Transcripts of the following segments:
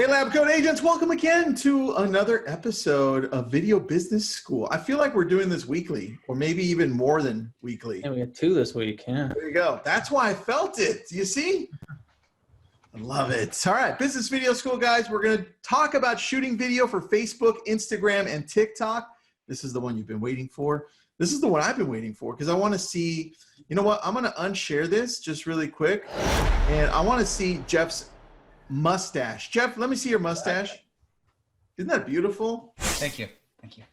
Hey Lab Coat Agents, welcome again to another episode of Video Business School. I feel like we're doing this weekly, or maybe even more than weekly. Yeah, we got 2 this week, yeah. There you go. That's why I felt it. You see? I love it. All right, Business Video School, guys. We're going to talk about shooting video for Facebook, Instagram, and TikTok. This is the one you've been waiting for. This is the one I've been waiting for because I want to see, you know what? I'm going to unshare this just really quick, and I want to see Jeff's mustache. Jeff, let me see your mustache. Isn't that beautiful? Thank you. Thank you.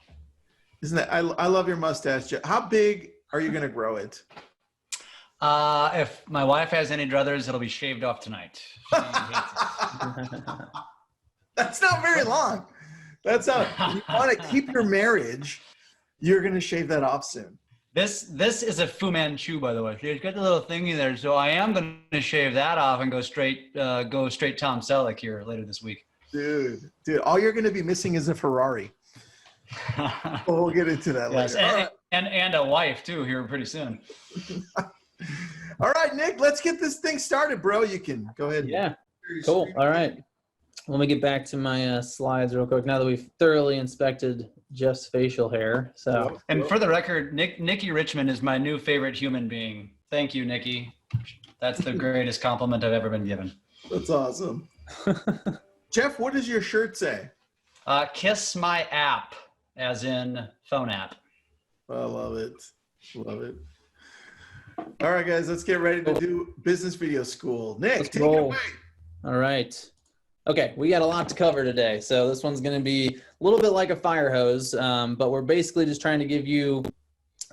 Isn't that, I love your mustache, Jeff. How big are you going to grow it? If my wife has any druthers, it'll be shaved off tonight. She hates it. That's not very long. That's not, you want to keep your marriage, you're going to shave that off soon. This is a Fu Manchu, by the way. She's got the little thingy there, so I am going to shave that off and go straight Tom Selleck here later this week. Dude, all you're going to be missing is a Ferrari. We'll get into that yes, later. And a wife too here pretty soon. All right, Nick, let's get this thing started, bro. You can go ahead. Yeah, cool. All right. Let me get back to my slides real quick now that we've thoroughly inspected Jeff's facial hair. So, and for the record, Nikki Richmond is my new favorite human being. Thank you, Nikki. That's the greatest compliment I've ever been given. That's awesome. Jeff, what does your shirt say? Kiss my app, as in phone app. I love it. Love it. All right, guys, let's get ready to do Business Video School. Nick, take it away. All right. Okay, we got a lot to cover today. So this one's going to be a little bit like a fire hose, but we're basically just trying to give you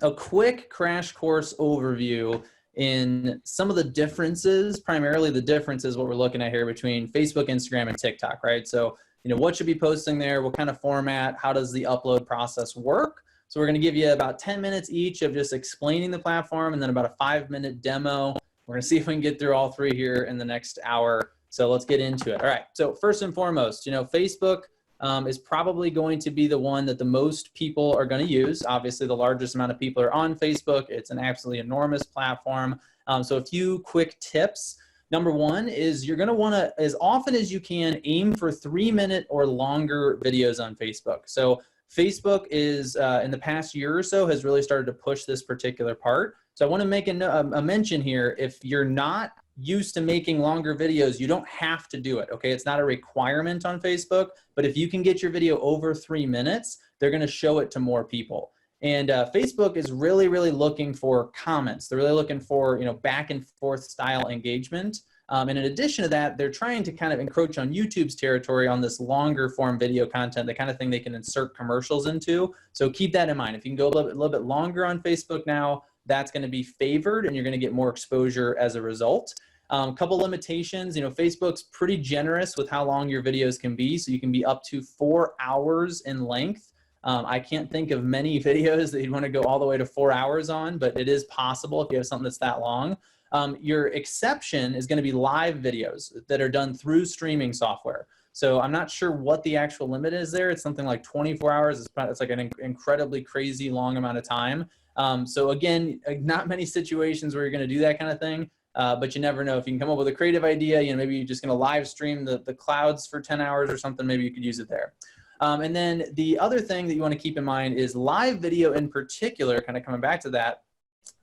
a quick crash course overview in some of the differences, primarily the differences, what we're looking at here between Facebook, Instagram, and TikTok, right? So, you know, what should be posting there, what kind of format, how does the upload process work? So we're going to give you about 10 minutes each of just explaining the platform and then about a 5-minute demo. We're going to see if we can get through all 3 here in the next hour. So let's get into it. All right. So first and foremost, you know, Facebook is probably going to be the one that the most people are going to use. Obviously, the largest amount of people are on Facebook. It's an absolutely enormous platform. So a few quick tips. Number one is you're going to want to, as often as you can, aim for 3-minute or longer videos on Facebook. So Facebook is, in the past year or so, has really started to push this particular part. So I want to make a mention here. If you're not used to making longer videos, you don't have to do it, okay? It's not a requirement on Facebook, but if you can get your video over 3 minutes, they're gonna show it to more people. And Facebook is really, really looking for comments. They're really looking for, you know, back and forth style engagement. And in addition to that, they're trying to kind of encroach on YouTube's territory on this longer form video content, the kind of thing they can insert commercials into. So keep that in mind. If you can go a little bit longer on Facebook now, that's going to be favored and you're going to get more exposure as a result. Couple limitations, you know, Facebook's pretty generous with how long your videos can be. So you can be up to 4 hours in length. I can't think of many videos that you'd want to go all the way to 4 hours on, but it is possible if you have something that's that long. Your exception is going to be live videos that are done through streaming software. So I'm not sure what the actual limit is there. It's something like 24 hours. It's like an incredibly crazy long amount of time. So again, not many situations where you're going to do that kind of thing. But you never know. If you can come up with a creative idea, you know, maybe you're just going to live stream the clouds for 10 hours or something, maybe you could use it there. And then the other thing that you want to keep in mind is live video in particular, kind of coming back to that,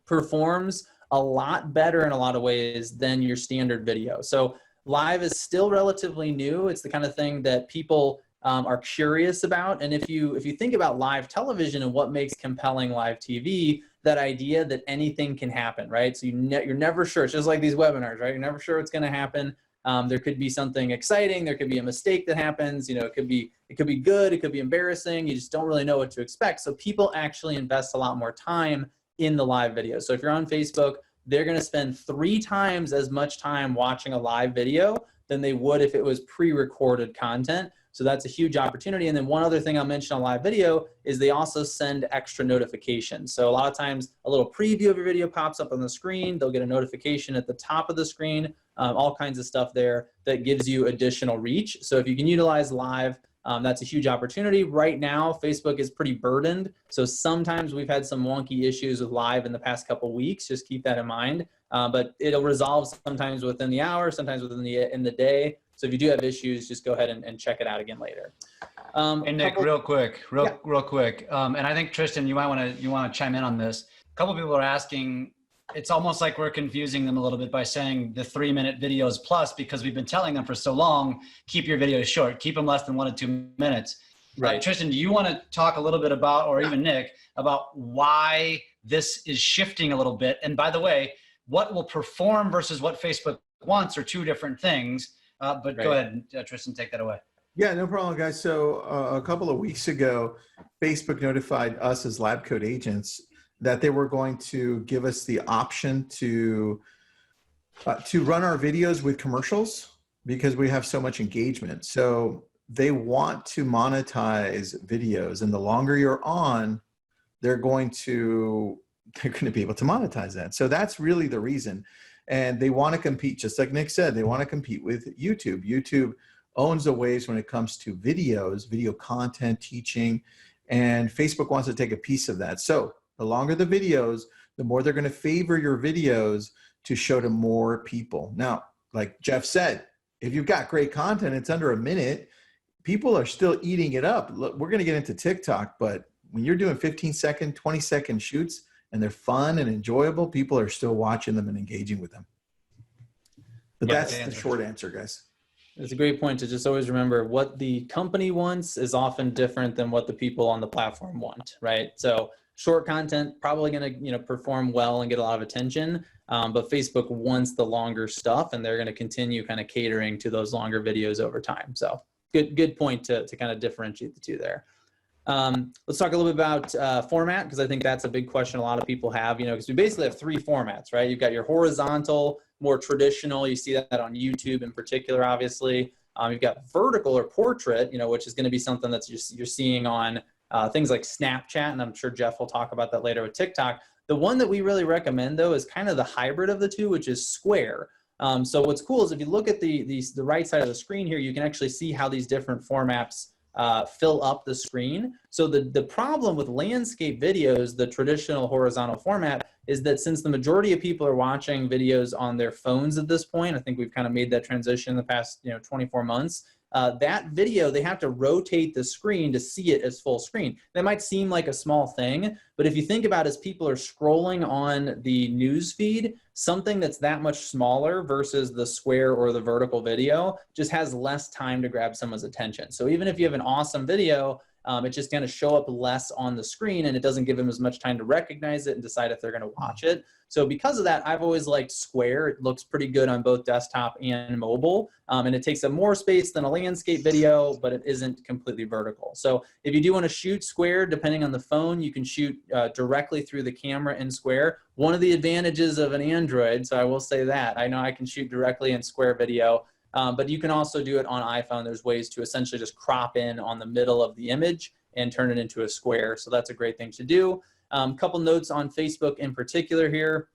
performs a lot better in a lot of ways than your standard video. So live is still relatively new. It's the kind of thing that people are curious about. And if you think about live television and what makes compelling live TV, that idea that anything can happen, right? So you're never sure. It's just like these webinars, right? You're never sure what's going to happen. There could be something exciting. There could be a mistake that happens. You know, it could be good. It could be embarrassing. You just don't really know what to expect. So people actually invest a lot more time in the live video. So if you're on Facebook, they're going to spend 3 times as much time watching a live video than they would if it was pre-recorded content. So that's a huge opportunity. And then one other thing I'll mention on live video is they also send extra notifications. So a lot of times a little preview of your video pops up on the screen. They'll get a notification at the top of the screen, all kinds of stuff there that gives you additional reach. So if you can utilize live, That's a huge opportunity. Right now, Facebook is pretty burdened. So sometimes we've had some wonky issues with live in the past couple of weeks. Just keep that in mind. But it'll resolve sometimes within the hour, sometimes within the day. So if you do have issues, just go ahead and check it out again later. And Nick, real quick. And I think Tristan, you want to chime in on this. A couple people are asking. It's almost like we're confusing them a little bit by saying the 3-minute videos plus, because we've been telling them for so long, keep your videos short, keep them less than 1 to 2 minutes. Right. Tristan, do you want to talk a little bit about, or even Nick, about why this is shifting a little bit? And by the way, what will perform versus what Facebook wants are two different things. But Right. Go ahead, Tristan, take that away. Yeah, no problem, guys. So a couple of weeks ago, Facebook notified us as lab coat agents that they were going to give us the option to run our videos with commercials because we have so much engagement. So they want to monetize videos, and the longer you're on, they're going to be able to monetize that. So that's really the reason. And they want to compete, just like Nick said, they want to compete with YouTube. YouTube owns the waves when it comes to videos, video content, teaching, and Facebook wants to take a piece of that. So the longer the videos, the more they're going to favor your videos to show to more people. Now, like Jeff said, if you've got great content, it's under a minute, people are still eating it up. Look, we're going to get into TikTok, but when you're doing 15-second, 20-second shoots and they're fun and enjoyable, people are still watching them and engaging with them. But Yeah, that's the short answer, guys. It's a great point to just always remember what the company wants is often different than what the people on the platform want, right? So short content probably going to perform well and get a lot of attention, but Facebook wants the longer stuff, and they're going to continue kind of catering to those longer videos over time. So good point to kind of differentiate the two there. Let's talk a little bit about format, because I think that's a big question a lot of people have, because we basically have 3 formats, right? You've got your horizontal, more traditional. You see that on YouTube in particular, obviously. You've got vertical or portrait, which is going to be something that's you're seeing on things like Snapchat, and I'm sure Jeff will talk about that later with TikTok. The one that we really recommend, though, is kind of the hybrid of the two, which is square. So what's cool is if you look at the right side of the screen here, you can actually see how these different formats fill up the screen. So the problem with landscape videos, the traditional horizontal format, is that since the majority of people are watching videos on their phones at this point, I think we've kind of made that transition in the past 24 months, that video, they have to rotate the screen to see it as full screen. That might seem like a small thing, but if you think about it, as people are scrolling on the news feed, something that's that much smaller versus the square or the vertical video just has less time to grab someone's attention. So even if you have an awesome video, it's just going to show up less on the screen, and it doesn't give them as much time to recognize it and decide if they're going to watch it. So because of that, I've always liked square. It looks pretty good on both desktop and mobile, and it takes up more space than a landscape video, but it isn't completely vertical. So if you do want to shoot square, depending on the phone, you can shoot directly through the camera in square. One of the advantages of an Android, so I will say that, I know I can shoot directly in square video, but you can also do it on iPhone. There's ways to essentially just crop in on the middle of the image and turn it into a square. So that's a great thing to do. Couple notes on Facebook in particular here.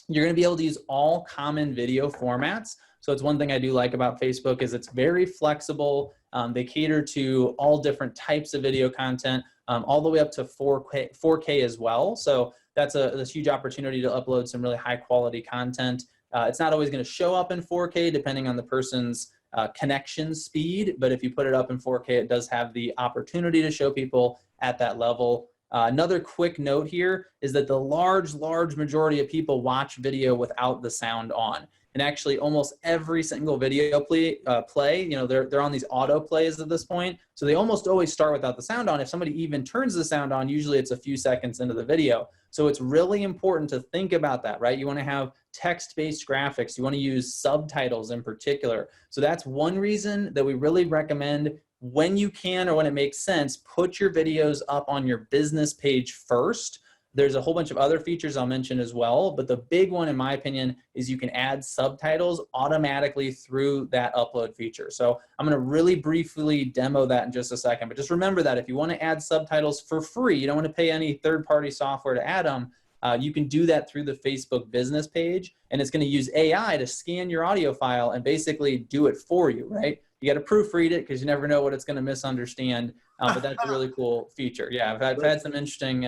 You're going to be able to use all common video formats. So it's one thing I do like about Facebook is it's very flexible. They cater to all different types of video content, all the way up to 4K as well. So that's a huge opportunity to upload some really high quality content. It's not always going to show up in 4K depending on the person's connection speed, but if you put it up in 4K, it does have the opportunity to show people at that level. Another quick note here is that the large majority of people watch video without the sound on. And actually almost every single video play, they're on these auto plays at this point. So they almost always start without the sound on. If somebody even turns the sound on, usually it's a few seconds into the video. So it's really important to think about that, right? You want to have text-based graphics. You want to use subtitles in particular. So that's one reason that we really recommend, when you can or when it makes sense, put your videos up on your business page first. There's a whole bunch of other features I'll mention as well, but the big one, in my opinion, is you can add subtitles automatically through that upload feature. So I'm going to really briefly demo that in just a second, but just remember that if you want to add subtitles for free, you don't want to pay any third-party software to add them, You can do that through the Facebook business page, and it's going to use AI to scan your audio file and basically do it for you, right? You got to proofread it because you never know what it's going to misunderstand. But that's a really cool feature. Yeah, I've had some interesting,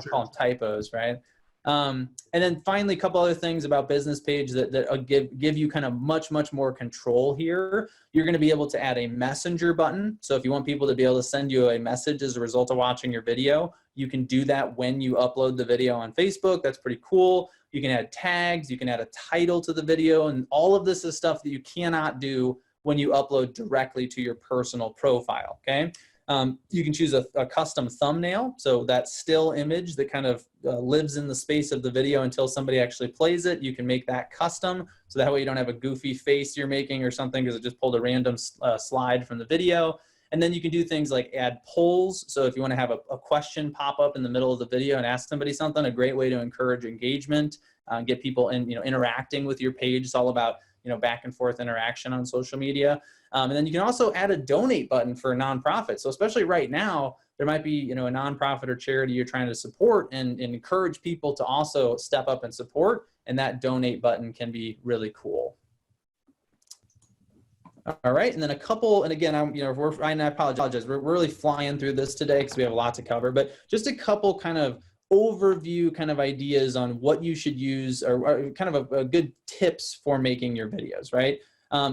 call them typos, right? And then finally, a couple other things about business page that give you kind of much more control here. You're going to be able to add a messenger button. So if you want people to be able to send you a message as a result of watching your video, you can do that when you upload the video on Facebook. That's pretty cool. You can add tags, you can add a title to the video, and all of this is stuff that you cannot do when you upload directly to your personal profile, okay? You can choose a custom thumbnail, so that still image that kind of lives in the space of the video until somebody actually plays it. You can make that custom, so that way you don't have a goofy face you're making or something because it just pulled a random slide from the video. And then you can do things like add polls. So if you want to have a question pop up in the middle of the video and ask somebody something, a great way to encourage engagement, get people interacting with your page. It's all about back and forth interaction on social media. And then you can also add a donate button for a nonprofit. So especially right now, there might be a nonprofit or charity you're trying to support and encourage people to also step up and support. And that donate button can be really cool. All right, and then a couple, and again, I apologize, we're really flying through this today because we have a lot to cover, but just a couple kind of overview kind of ideas on what you should use or kind of a good tips for making your videos, right?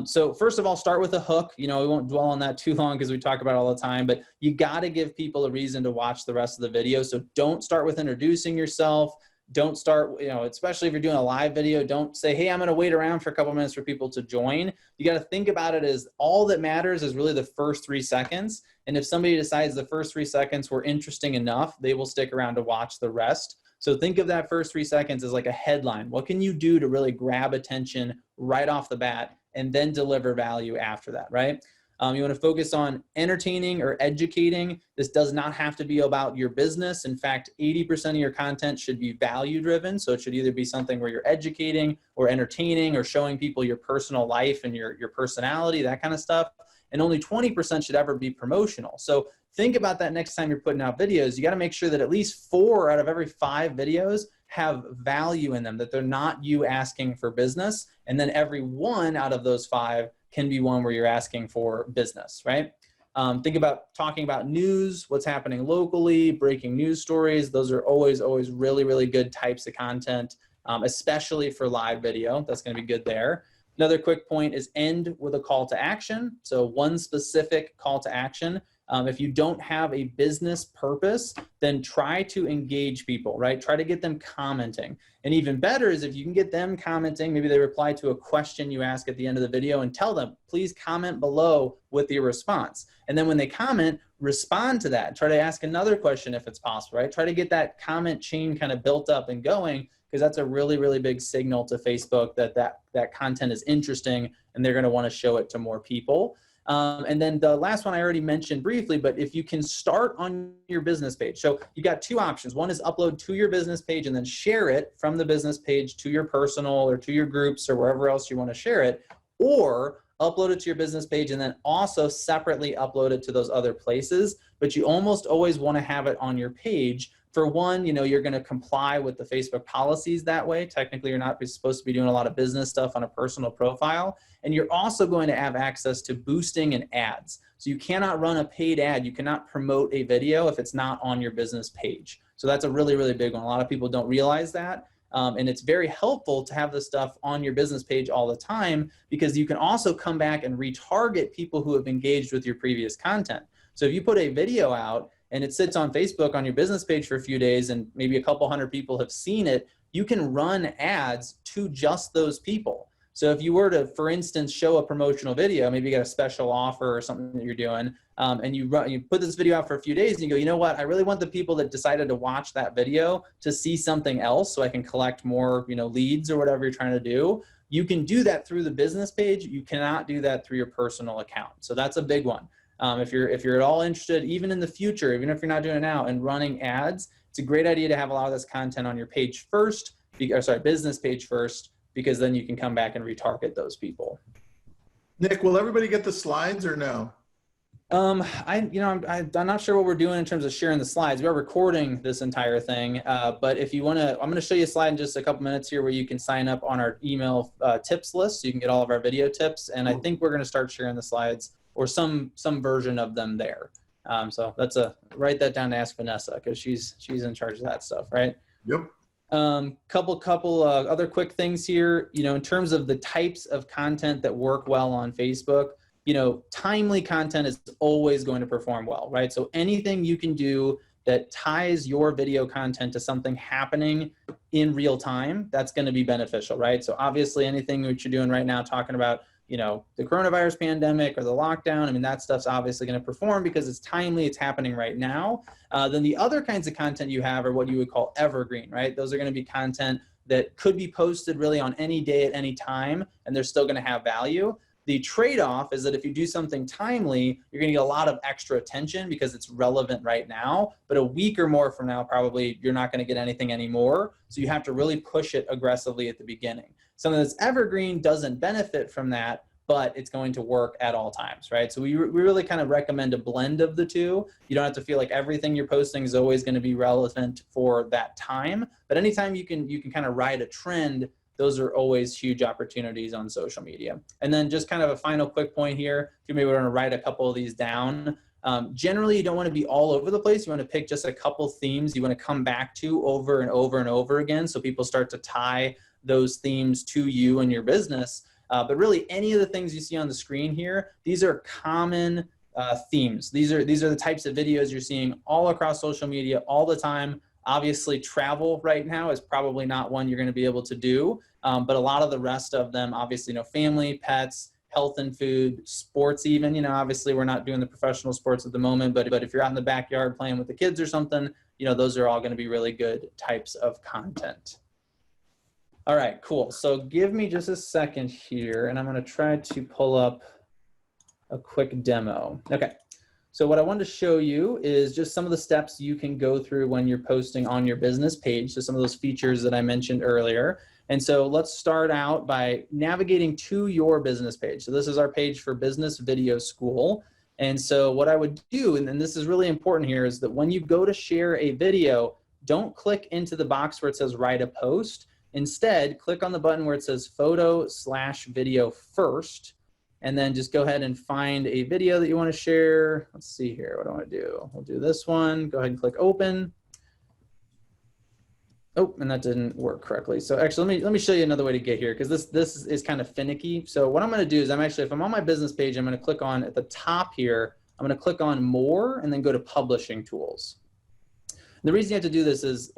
So first of all, start with a hook. We won't dwell on that too long because we talk about it all the time, but you got to give people a reason to watch the rest of the video. So don't start with introducing yourself. Don't start, especially if you're doing a live video, don't say, hey, I'm going to wait around for a couple minutes for people to join. You got to think about it as all that matters is really the first 3 seconds. And if somebody decides the first 3 seconds were interesting enough, they will stick around to watch the rest. So think of that first 3 seconds as like a headline. What can you do to really grab attention right off the bat and then deliver value after that, right? You want to focus on entertaining or educating. This does not have to be about your business. In fact, 80% of your content should be value driven. So it should either be something where you're educating or entertaining or showing people your personal life and your personality, that kind of stuff. And only 20% should ever be promotional. So think about that next time you're putting out videos. You got to make sure that at least 4 out of every 5 videos have value in them, that they're not you asking for business. And then every 1 out of those 5 can be one where you're asking for business, right? Think about talking about news, what's happening locally, breaking news stories. Those are always really, really good types of content, especially for live video. That's going to be good there. Another quick point is end with a call to action. So one specific call to action. If you don't have a business purpose, then try to engage people, right? Try to get them commenting. And even better is if you can get them commenting, maybe they reply to a question you ask at the end of the video and tell them, please comment below with your response. And then when they comment, respond to that. Try to ask another question if it's possible, right? Try to get that comment chain kind of built up and going, because that's a really, really big signal to Facebook that content is interesting and they're going to want to show it to more people. And then the last one I already mentioned briefly, but if you can start on your business page. So you got 2 options. One is upload to your business page and then share it from the business page to your personal or to your groups or wherever else you want to share it, or upload it to your business page and then also separately upload it to those other places. But you almost always want to have it on your page. For one, you're going to comply with the Facebook policies that way. Technically, you're not supposed to be doing a lot of business stuff on a personal profile. And you're also going to have access to boosting and ads. So you cannot run a paid ad. You cannot promote a video if it's not on your business page. So that's a really, really big one. A lot of people don't realize that. And it's very helpful to have this stuff on your business page all the time, because you can also come back and retarget people who have engaged with your previous content. So if you put a video out and it sits on Facebook on your business page for a few days and maybe a couple hundred people have seen it, you can run ads to just those people. So if you were to, for instance, show a promotional video, maybe you got a special offer or something that you're doing, and you put this video out for a few days and you go, you know what, I really want the people that decided to watch that video to see something else so I can collect more, leads or whatever you're trying to do. You can do that through the business page. You cannot do that through your personal account. So that's a big one. If you're at all interested, even in the future, even if you're not doing it now, in running ads, it's a great idea to have a lot of this content on your page first, business page first, because then you can come back and retarget those people. Nick, will everybody get the slides or no? I'm not sure what we're doing in terms of sharing the slides. We are recording this entire thing, but if you want to, I'm going to show you a slide in just a couple minutes here where you can sign up on our email tips list so you can get all of our video tips. And I think we're going to start sharing the slides or some version of them there. So that's write that down to ask Vanessa because she's in charge of that stuff, right? Yep. Couple other quick things here. In terms of the types of content that work well on Facebook. Timely content is always going to perform well, right? So anything you can do that ties your video content to something happening in real time, that's going to be beneficial, right? So obviously anything that you're doing right now, talking about, the coronavirus pandemic or the lockdown, I mean, that stuff's obviously going to perform because it's timely, it's happening right now. Then the other kinds of content you have are what you would call evergreen, right? Those are going to be content that could be posted really on any day at any time, and they're still going to have value. The trade-off is that if you do something timely, you're going to get a lot of extra attention because it's relevant right now, but a week or more from now, probably you're not going to get anything anymore. So you have to really push it aggressively at the beginning. Something that's evergreen doesn't benefit from that, but it's going to work at all times, right? So we really kind of recommend a blend of the two. You don't have to feel like everything you're posting is always going to be relevant for that time, but anytime you can kind of ride a trend, those are always huge opportunities on social media. And then just kind of a final quick point here, if you maybe want to write a couple of these down. Generally, you don't want to be all over the place. You want to pick just a couple themes you want to come back to over and over and over again so people start to tie those themes to you and your business. But really, any of the things you see on the screen here, these are common themes. These are the types of videos you're seeing all across social media all the time. Obviously, travel right now is probably not one you're going to be able to do, but a lot of the rest of them, obviously, family, pets, health and food, sports even, obviously we're not doing the professional sports at the moment, but if you're out in the backyard playing with the kids or something, those are all going to be really good types of content. All right, cool. So give me just a second here, and I'm going to try to pull up a quick demo. Okay. So what I wanted to show you is just some of the steps you can go through when you're posting on your business page. So some of those features that I mentioned earlier. And so let's start out by navigating to your business page. So this is our page for Business Video School. And so what I would do, and this is really important here, is that when you go to share a video, don't click into the box where it says write a post. Instead, click on the button where it says photo/video first. And then just go ahead and find a video that you want to share. Let's see here. What do I want to do? We'll do this one. Go ahead and click open. Oh, and that didn't work correctly. So actually, let me show you another way to get here because this is kind of finicky. So what I'm going to do is if I'm on my business page, I'm going to click on at the top here. I'm going to click on more and then go to publishing tools. And the reason you have to do this is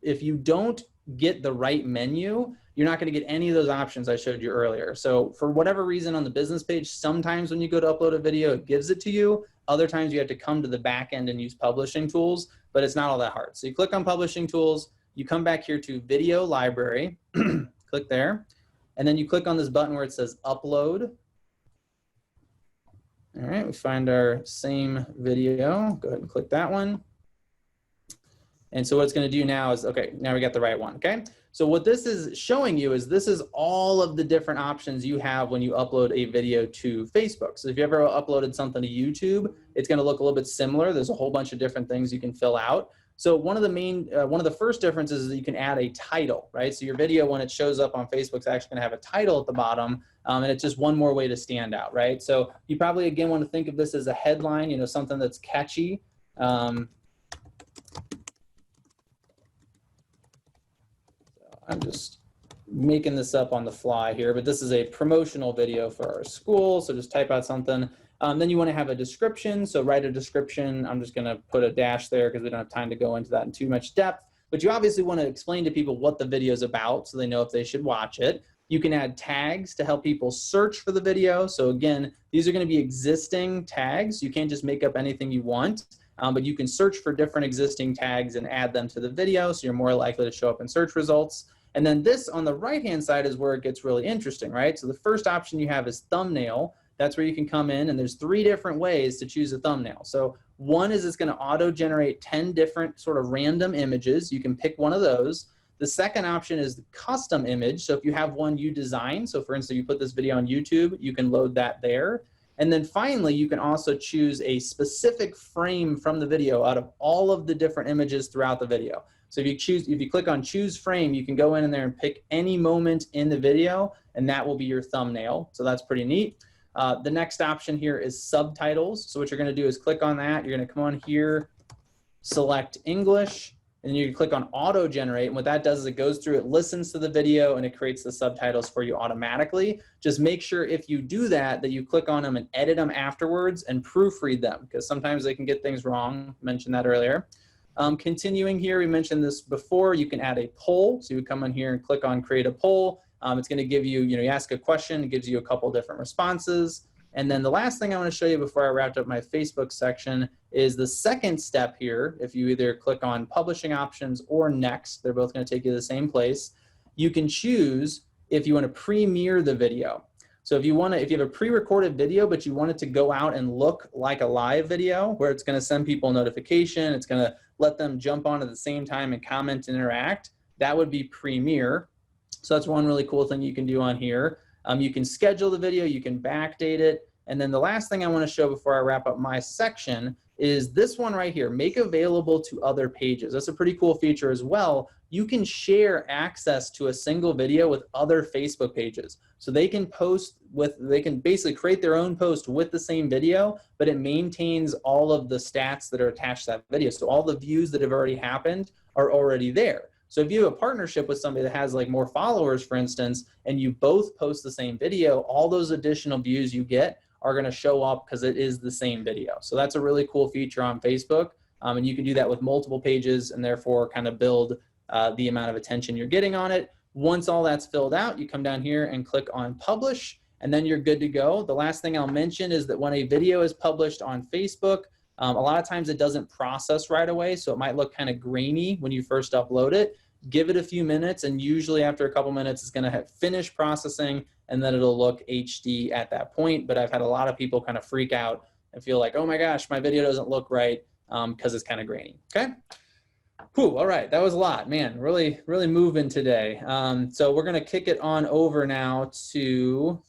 if you don't get the right menu, you're not going to get any of those options I showed you earlier. So for whatever reason on the business page, sometimes when you go to upload a video, it gives it to you. Other times you have to come to the back end and use publishing tools, but it's not all that hard. So you click on publishing tools, you come back here to video library, click there, and then you click on this button where it says upload. All right, we find our same video. Go ahead and click that one. And so what it's going to do now is, okay, now we got the right one, okay? So what this is showing you is this is all of the different options you have when you upload a video to Facebook. So if you ever uploaded something to YouTube, it's going to look a little bit similar. There's a whole bunch of different things you can fill out. So one of the first differences is that you can add a title, right? So your video, when it shows up on Facebook, is actually going to have a title at the bottom, and it's just one more way to stand out, right? So you probably, again, want to think of this as a headline, something that's catchy. I'm just making this up on the fly here, but this is a promotional video for our school. So just type out something. Then you want to have a description. So write a description. I'm just going to put a dash there because we don't have time to go into that in too much depth. But you obviously want to explain to people what the video is about so they know if they should watch it. You can add tags to help people search for the video. So again, these are going to be existing tags. You can't just make up anything you want. But you can search for different existing tags and add them to the video. So you're more likely to show up in search results. And then this on the right-hand side is where it gets really interesting, right? So the first option you have is thumbnail. That's where you can come in, and there's 3 different ways to choose a thumbnail. So one is it's going to auto-generate 10 different sort of random images. You can pick one of those. The second option is the custom image. So if you have one you design, so for instance, you put this video on YouTube, you can load that there. And then finally, you can also choose a specific frame from the video out of all of the different images throughout the video. So if you click on choose frame, you can go in there and pick any moment in the video, and that will be your thumbnail. So that's pretty neat. The next option here is subtitles. So what you're going to do is click on that. You're going to come on here, select English, and you can click on auto generate. And what that does is it goes through, it listens to the video, and it creates the subtitles for you automatically. Just make sure if you do that, that you click on them and edit them afterwards and proofread them, because sometimes they can get things wrong. I mentioned that earlier. Continuing here, we mentioned this before, you can add a poll. So you come in here and click on create a poll. It's going to give you, you ask a question, it gives you a couple different responses. And then the last thing I want to show you before I wrapped up my Facebook section is the second step here. If you either click on publishing options or next, they're both going to take you to the same place. You can choose if you want to premiere the video. So if you have a pre-recorded video, but you want it to go out and look like a live video where it's going to send people a notification, it's going to let them jump on at the same time and comment and interact, that would be premiere. So that's one really cool thing you can do on here. You can schedule the video, you can backdate it. And then the last thing I want to show before I wrap up my section is this one right here, make available to other pages. That's a pretty cool feature as well. You can share access to a single video with other Facebook pages. So they can they can basically create their own post with the same video, but it maintains all of the stats that are attached to that video. So all the views that have already happened are already there. So if you have a partnership with somebody that has like more followers, for instance, and you both post the same video, all those additional views you get are going to show up because it is the same video. So that's a really cool feature on Facebook. And you can do that with multiple pages and therefore kind of build the amount of attention you're getting on it. Once all that's filled out, you come down here and click on publish, and then you're good to go. The last thing I'll mention is that when a video is published on Facebook, a lot of times it doesn't process right away, so it might look kind of grainy when you first upload it. Give it a few minutes, and usually after a couple minutes, it's going to finish processing, and then it'll look HD at that point. But I've had a lot of people kind of freak out and feel like, oh my gosh, my video doesn't look right because it's kind of grainy. Okay. Whew, all right, that was a lot, man. Really, really moving today. So we're going to kick it on over now to,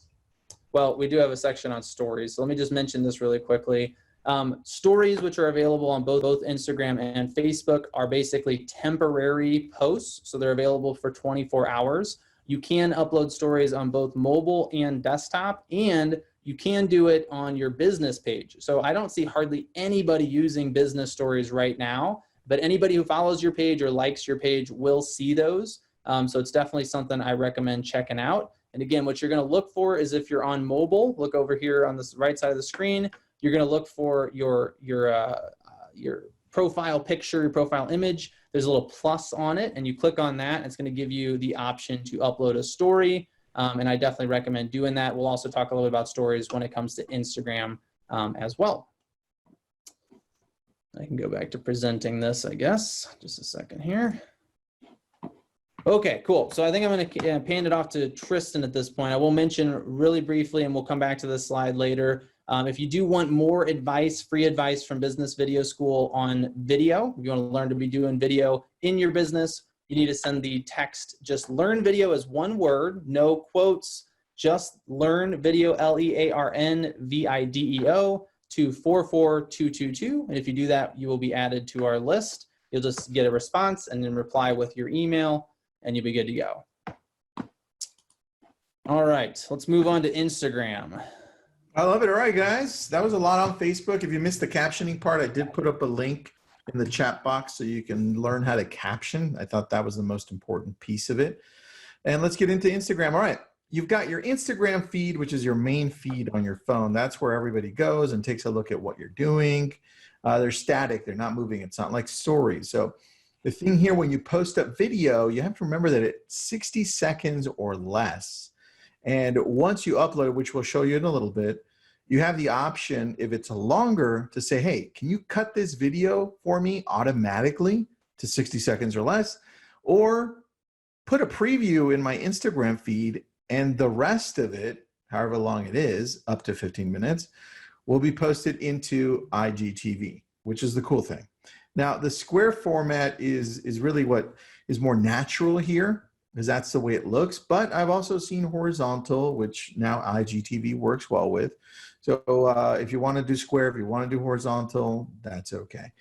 well, we do have a section on stories. So let me just mention this really quickly. Stories, which are available on both Instagram and Facebook, are basically temporary posts. So they're available for 24 hours. You can upload stories on both mobile and desktop, and you can do it on your business page. So I don't see hardly anybody using business stories right now, but anybody who follows your page or likes your page will see those. So it's definitely something I recommend checking out. And again, what you're going to look for is if you're on mobile, look over here on this right side of the screen. You're going to look for your profile picture, your profile image. There's a little plus on it, and you click on that, and it's going to give you the option to upload a story. And I definitely recommend doing that. We'll also talk a little bit about stories when it comes to Instagram as well. I can go back to presenting this, I guess. Just a second here. Okay, cool. So I think I'm going to hand it off to Tristan at this point. I will mention really briefly, and we'll come back to this slide later. If you do want more advice, free advice from Business Video School on video, if you want to learn to be doing video in your business, you need to send the text, just learn video as one word, no quotes, just learn video, LEARN VIDEO to 44222. And if you do that, you will be added to our list. You'll just get a response and then reply with your email, and you'll be good to go. All right, let's move on to Instagram. I love it. All right, guys. That was a lot on Facebook. If you missed the captioning part, I did put up a link in the chat box so you can learn how to caption. I thought that was the most important piece of it. And let's get into Instagram. All right. You've got your Instagram feed, which is your main feed on your phone. That's where everybody goes and takes a look at what you're doing. They're static. They're not moving. It's not like stories. So the thing here, when you post up video, you have to remember that it's 60 seconds or less. And once you upload it, which we'll show you in a little bit, you have the option, if it's longer, to say, hey, can you cut this video for me automatically to 60 seconds or less? Or put a preview in my Instagram feed, and the rest of it, however long it is, up to 15 minutes, will be posted into IGTV, which is the cool thing. Now, the square format is really what is more natural here. because that's the way it looks. But I've also seen horizontal, which now IGTV works well with. So if you want to do square, if you want to do horizontal, that's okay.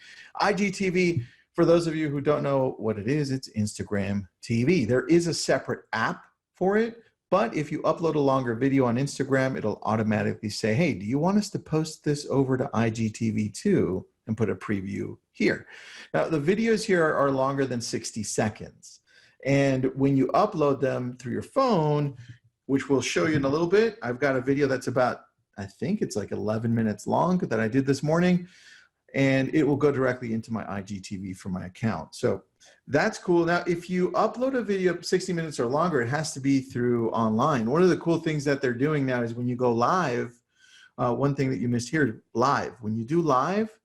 IGTV, for those of you who don't know what it is, it's Instagram TV. There is a separate app for it, but if you upload a longer video on Instagram, it'll automatically say, hey, do you want us to post this over to IGTV too? And put a preview here. Now, the videos here are longer than 60 seconds. And when you upload them through your phone, which we'll show you in a little bit, I've got a video that's about, I think it's like 11 minutes long that I did this morning, and it will go directly into my IGTV for my account. So that's cool. Now, if you upload a video 60 minutes or longer, it has to be through online. One of the cool things that they're doing now is when you go live, one thing that you missed here, live. When you do live,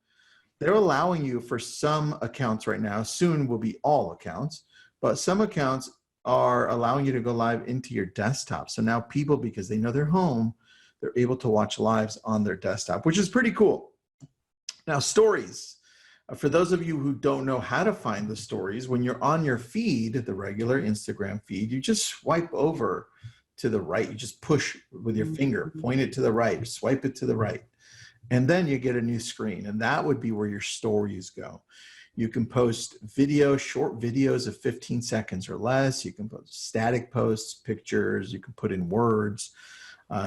they're allowing you for some accounts right now, soon will be all accounts, but some accounts are allowing you to go live into your desktop. So now people, because they know they're home, they're able to watch lives on their desktop, which is pretty cool. Now, stories. For those of you who don't know how to find the stories, when you're on your feed, the regular Instagram feed, you just swipe over to the right. You just push with your finger, point it to the right, swipe it to the right. And then you get a new screen, and that would be where your stories go. You can post video, short videos of 15 seconds or less. You can post static posts, pictures. You can put in words.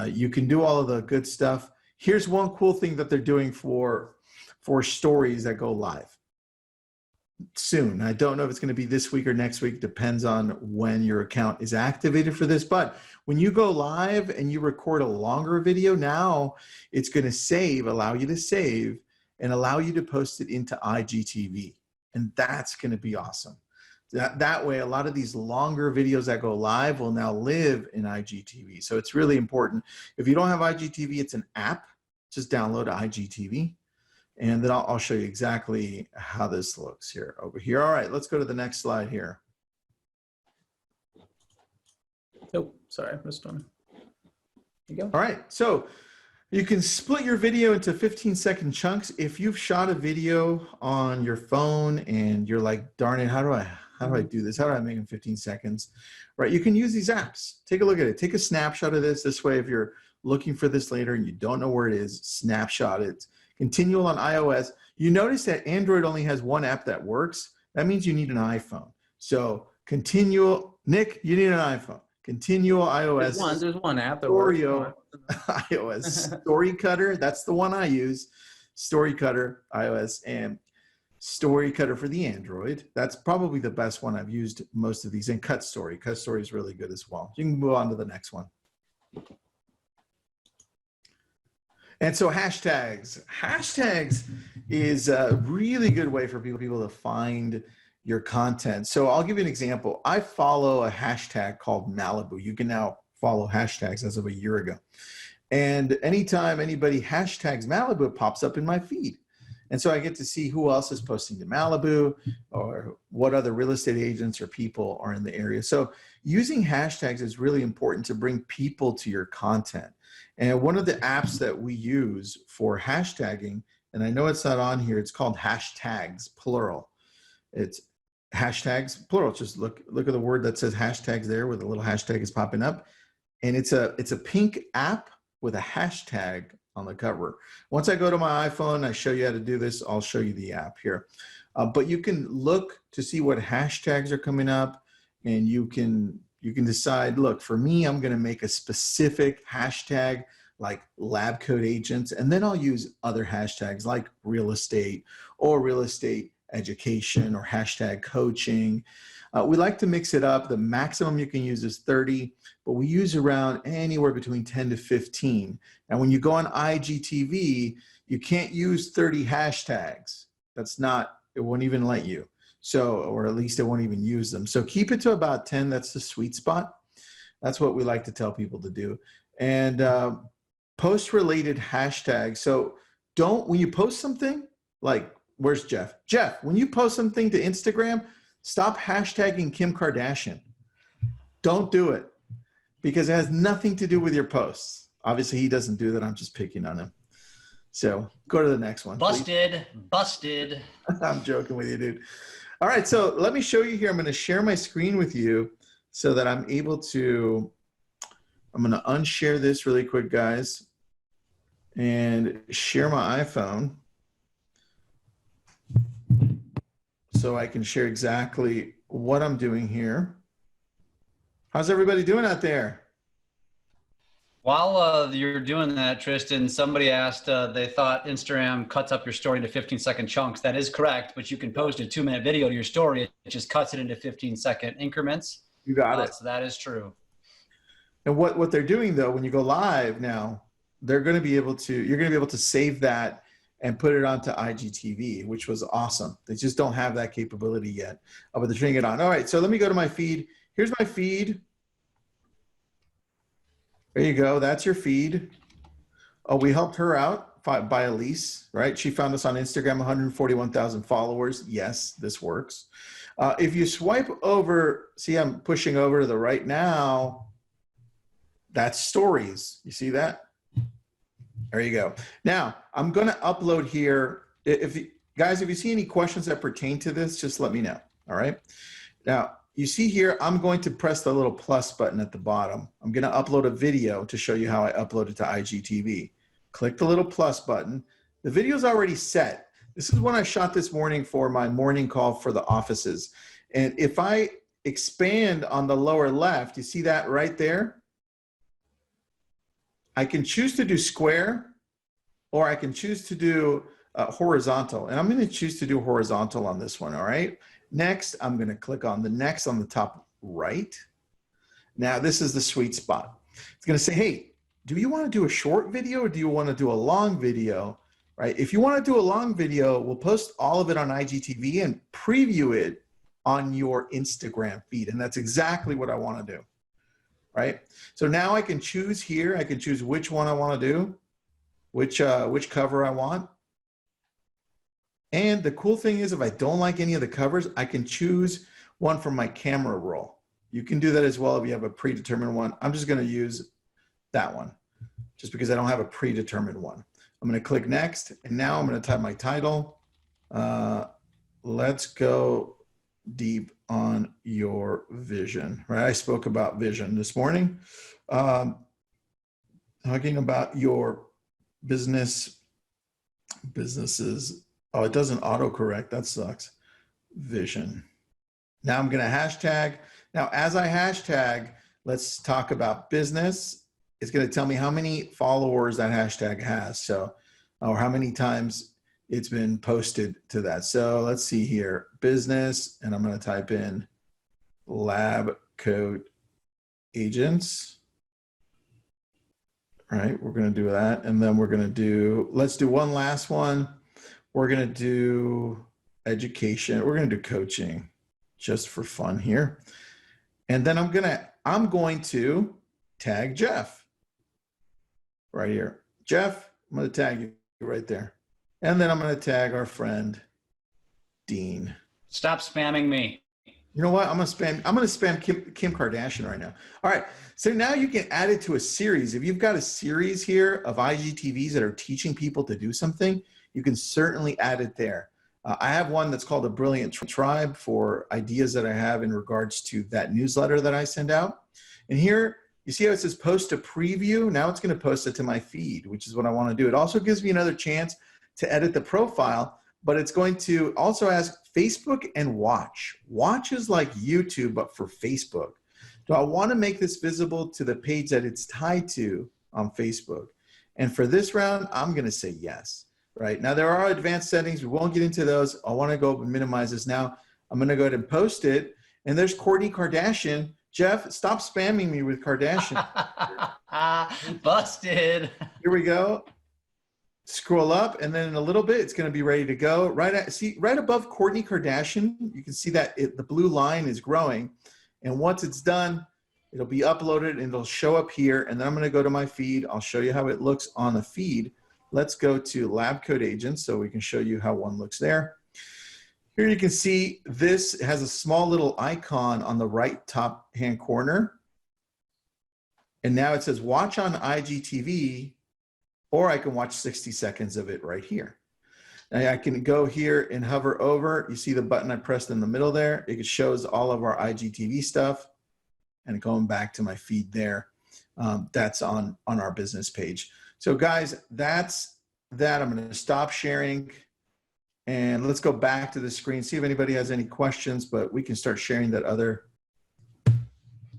You can do all of the good stuff. Here's one cool thing that they're doing for stories that go live soon. I don't know if it's going to be this week or next week. Depends on when your account is activated for this. But when you go live and you record a longer video, now it's going to allow you to save and allow you to post it into IGTV. And that's going to be awesome. That way, a lot of these longer videos that go live will now live in IGTV. So it's really important. If you don't have IGTV, it's an app. Just download IGTV. And then I'll show you exactly how this looks here over here. All right, let's go to the next slide here. Oh, sorry, I missed one. There you go. All right, so you can split your video into 15-second chunks. If you've shot a video on your phone and you're like, darn it, how do I do this? How do I make them 15 seconds? Right, you can use these apps. Take a look at it. Take a snapshot of this. This way, if you're looking for this later and you don't know where it is, snapshot it. Continual on iOS. You notice that Android only has one app that works. That means you need an iPhone. So continual, Nick, you need an iPhone. Continual iOS. There's one app that works. iOS. Story Cutter, that's the one I use. Story Cutter, iOS, and Story Cutter for the Android. That's probably the best one. I've used most of these. And Cut Story. Cut Story is really good as well. You can move on to the next one. And so hashtags. Hashtags is a really good way for people to find your content. So I'll give you an example. I follow a hashtag called Malibu. You can now follow hashtags as of a year ago. And anytime anybody hashtags Malibu, it pops up in my feed. And so I get to see who else is posting to Malibu or what other real estate agents or people are in the area. So using hashtags is really important to bring people to your content. And one of the apps that we use for hashtagging, and I know it's not on here, it's called Hashtags, plural. It's Hashtags, plural. Just look at the word that says hashtags there where the little hashtag is popping up. And it's a pink app with a hashtag on the cover. Once I go to my iPhone, I show you how to do this, I'll show you the app here. But you can look to see what hashtags are coming up, and you can decide, look, for me, I'm going to make a specific hashtag like lab coat agents, and then I'll use other hashtags like real estate or real estate education or hashtag coaching. We like to mix it up. The maximum you can use is 30, but we use around anywhere between 10 to 15. And when you go on IGTV, you can't use 30 hashtags. That's not, it won't even let you. So, or at least it won't even use them. So keep it to about 10. That's the sweet spot. That's what we like to tell people to do. And post related hashtags. So when you post something, like, where's Jeff? Jeff, when you post something to Instagram, stop hashtagging Kim Kardashian. Don't do it because it has nothing to do with your posts. Obviously he doesn't do that. I'm just picking on him. So go to the next one. Busted. I'm joking with you, dude. All right, so let me show you here. I'm going to share my screen with you so that I'm able to, I'm going to unshare this really quick, guys, and share my iPhone so I can share exactly what I'm doing here. How's everybody doing out there? While you're doing that, Tristan, somebody asked, they thought Instagram cuts up your story into 15-second chunks. That is correct, but you can post a 2-minute video to your story. It just cuts it into 15-second increments. You got it. So that is true. And what they're doing though, when you go live now, they're going to be able to, you're going to be able to save that and put it onto IGTV, which was awesome. They just don't have that capability yet, but they're turning it on. All right, so let me go to my feed. Here's my feed. There you go. That's your feed. Oh, we helped her out by Elise, right? She found us on Instagram, 141,000 followers. Yes, this works. If you swipe over, see, I'm pushing over to the right now. That's stories. You see that? There you go. Now, I'm going to upload here. Guys, if you see any questions that pertain to this, just let me know. All right. Now, you see here, I'm going to press the little plus button at the bottom. I'm going to upload a video to show you how I upload it to IGTV. Click the little plus button. The video is already set. This is what I shot this morning for my morning call for the offices. And if I expand on the lower left, you see that right there? I can choose to do square, or I can choose to do horizontal. And I'm going to choose to do horizontal on this one, all right? Next, I'm going to click on the next on the top right. Now, this is the sweet spot. It's going to say, hey, do you want to do a short video or do you want to do a long video, right? If you want to do a long video, we'll post all of it on IGTV and preview it on your Instagram feed. And that's exactly what I want to do, right? So now I can choose here. I can choose which one I want to do, which cover I want. And the cool thing is, if I don't like any of the covers, I can choose one from my camera roll. You can do that as well if you have a predetermined one. I'm just going to use that one just because I don't have a predetermined one. I'm going to click next, and now I'm going to type my title. Let's go deep on your vision, right? I spoke about vision this morning, talking about your businesses. Oh, it doesn't autocorrect. That sucks. Vision. Now I'm going to hashtag. Now, as I hashtag, let's talk about business. It's going to tell me how many followers that hashtag has. So, or how many times it's been posted to that. So let's see here, business, and I'm going to type in lab coat agents. All right, we're going to do that. And then we're going to do, let's do one last one. We're going to do education. We're going to do coaching just for fun here. And then I'm going to tag Jeff right here. Jeff, I'm going to tag you right there. And then I'm going to tag our friend Dean. Stop spamming me. You know what? I'm going to spam Kim Kardashian right now. All right. So now you can add it to a series. If you've got a series here of IGTVs that are teaching people to do something, you can certainly add it there. I have one that's called a Brilliant Tribe for ideas that I have in regards to that newsletter that I send out. And here, you see how it says post a preview? Now it's going to post it to my feed, which is what I want to do. It also gives me another chance to edit the profile, but it's going to also ask Facebook and watch. Watch is like YouTube, but for Facebook. Do I want to make this visible to the page that it's tied to on Facebook? And for this round, I'm going to say yes. Right now, there are advanced settings. We won't get into those. I want to go and minimize this now. I'm going to go ahead and post it. And there's Kourtney Kardashian. Jeff, stop spamming me with Kardashian. Busted. Here we go. Scroll up, and then in a little bit, it's going to be ready to go. Right above Kourtney Kardashian, you can see that the blue line is growing. And once it's done, it'll be uploaded, and it'll show up here. And then I'm going to go to my feed. I'll show you how it looks on the feed. Let's go to Lab Coat Agents so we can show you how one looks there. Here you can see this has a small little icon on the right top hand corner. And now it says watch on IGTV, or I can watch 60 seconds of it right here. Now I can go here and hover over. You see the button I pressed in the middle there? It shows all of our IGTV stuff. and going back to my feed there. That's on our business page. So guys, that's that. I'm going to stop sharing and let's go back to the screen, see if anybody has any questions, but we can start sharing that other.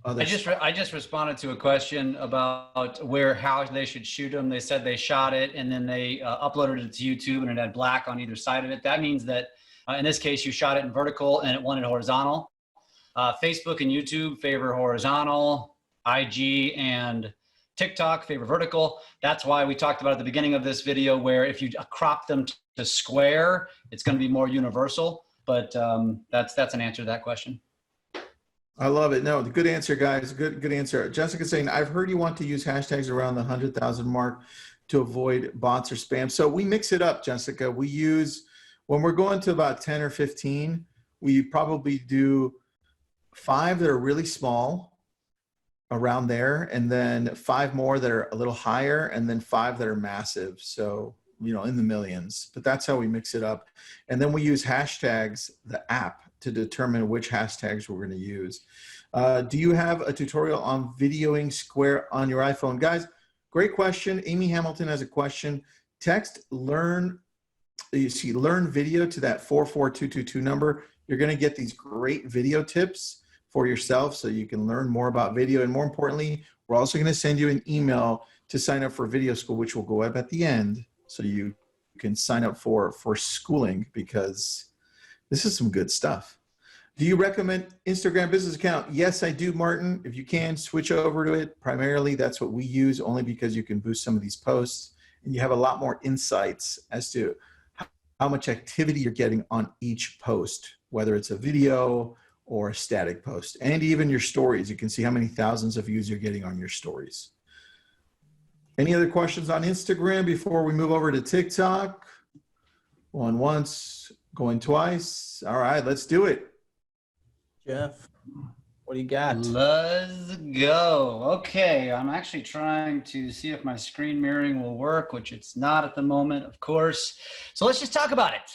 I just responded to a question about how they should shoot them. They said they shot it and then they uploaded it to YouTube and it had black on either side of it. That means that in this case, you shot it in vertical and it wanted horizontal. Facebook and YouTube favor horizontal. IG and TikTok favor vertical. That's why we talked about at the beginning of this video, where if you crop them to square, it's going to be more universal. But that's an answer to that question. I love it. No, good answer, guys. Good answer. Jessica's saying, I've heard you want to use hashtags around the 100,000 mark to avoid bots or spam. So we mix it up, Jessica. We use, when we're going to about 10 or 15, we probably do 5 that are really small around there, and then 5 more that are a little higher, and then 5 that are massive. So, you know, in the millions, but that's how we mix it up. And then we use hashtags, the app, to determine which hashtags we're going to use. Do you have a tutorial on videoing square on your iPhone? Guys, great question. Amy Hamilton has a question. Text learn video to that 44222 number. You're going to get these great video tips for yourself so you can learn more about video. And more importantly, we're also going to send you an email to sign up for video school, which will go up at the end so you can sign up for schooling, because this is some good stuff. Do you recommend Instagram business account? Yes, I do, Martin. If you can, switch over to it. Primarily, that's what we use, only because you can boost some of these posts and you have a lot more insights as to how much activity you're getting on each post, whether it's a video or a static post, and even your stories. You can see how many thousands of views you're getting on your stories. Any other questions on Instagram before we move over to TikTok? Going once, going twice. All right, let's do it. Jeff, what do you got? Let's go. Okay, I'm actually trying to see if my screen mirroring will work, which it's not at the moment, of course. So let's just talk about it.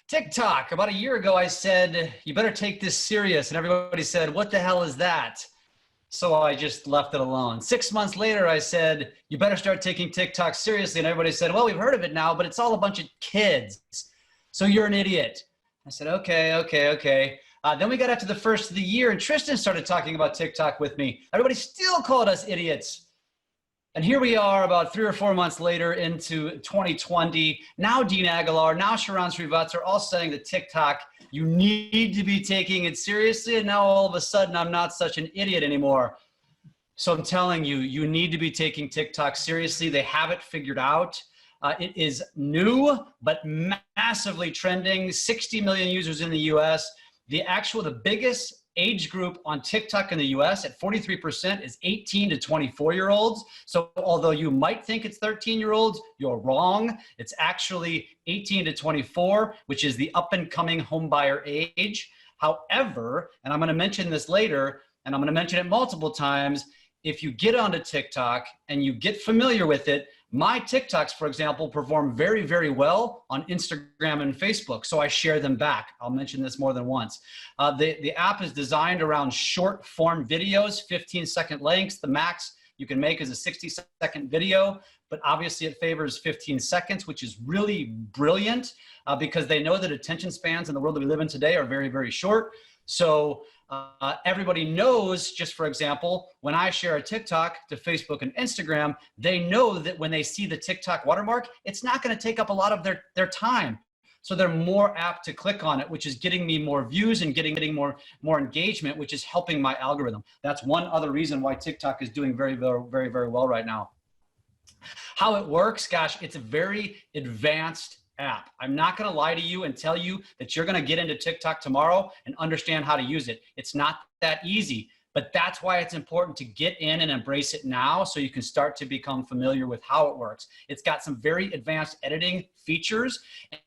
TikTok. About a year ago, I said, you better take this serious. And everybody said, what the hell is that? So I just left it alone. 6 months later, I said, you better start taking TikTok seriously. And everybody said, well, we've heard of it now, but it's all a bunch of kids. So you're an idiot. I said, okay. Then we got up to the first of the year and Tristan started talking about TikTok with me. Everybody still called us idiots. And here we are about 3 or 4 months later into 2020. Now Dean Aguilar, now Sharon Srivatsa are all saying that TikTok, you need to be taking it seriously. And now all of a sudden I'm not such an idiot anymore. So I'm telling you, you need to be taking TikTok seriously. They have it figured out. It is new, but massively trending. 60 million users in the US. The biggest age group on TikTok in the US at 43% is 18 to 24-year-olds. So although you might think it's 13-year-olds, you're wrong. It's actually 18 to 24, which is the up and coming homebuyer age. However, and I'm going to mention this later, and I'm going to mention it multiple times, if you get onto TikTok and you get familiar with it, my TikToks, for example, perform very, very well on Instagram and Facebook, so I share them back. I'll mention this more than once. The app is designed around short form videos, 15-second lengths. The max you can make is a 60-second video, but obviously it favors 15 seconds, which is really brilliant because they know that attention spans in the world that we live in today are very, very short. So everybody knows, just for example, when I share a TikTok to Facebook and Instagram, they know that when they see the TikTok watermark, it's not going to take up a lot of their time. So they're more apt to click on it, which is getting me more views and getting more engagement, which is helping my algorithm. That's one other reason why TikTok is doing very, very, very well right now. How it works, gosh, it's a very advanced app. I'm not going to lie to you and tell you that you're going to get into TikTok tomorrow and understand how to use it. It's not that easy, but that's why it's important to get in and embrace it now so you can start to become familiar with how it works. It's got some very advanced editing features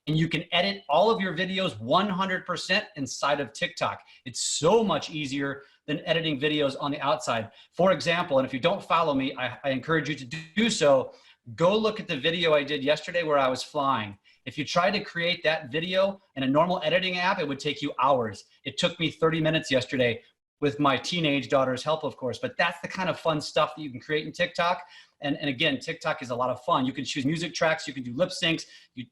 and you can edit all of your videos 100% inside of TikTok. It's so much easier than editing videos on the outside. For example, and if you don't follow me, I encourage you to do so. Go look at the video I did yesterday where I was flying. If you try to create that video in a normal editing app, it would take you hours. It took me 30 minutes yesterday. with my teenage daughter's help, of course, but that's the kind of fun stuff that you can create in TikTok. And again, TikTok is a lot of fun. You can choose music tracks, you can do lip syncs,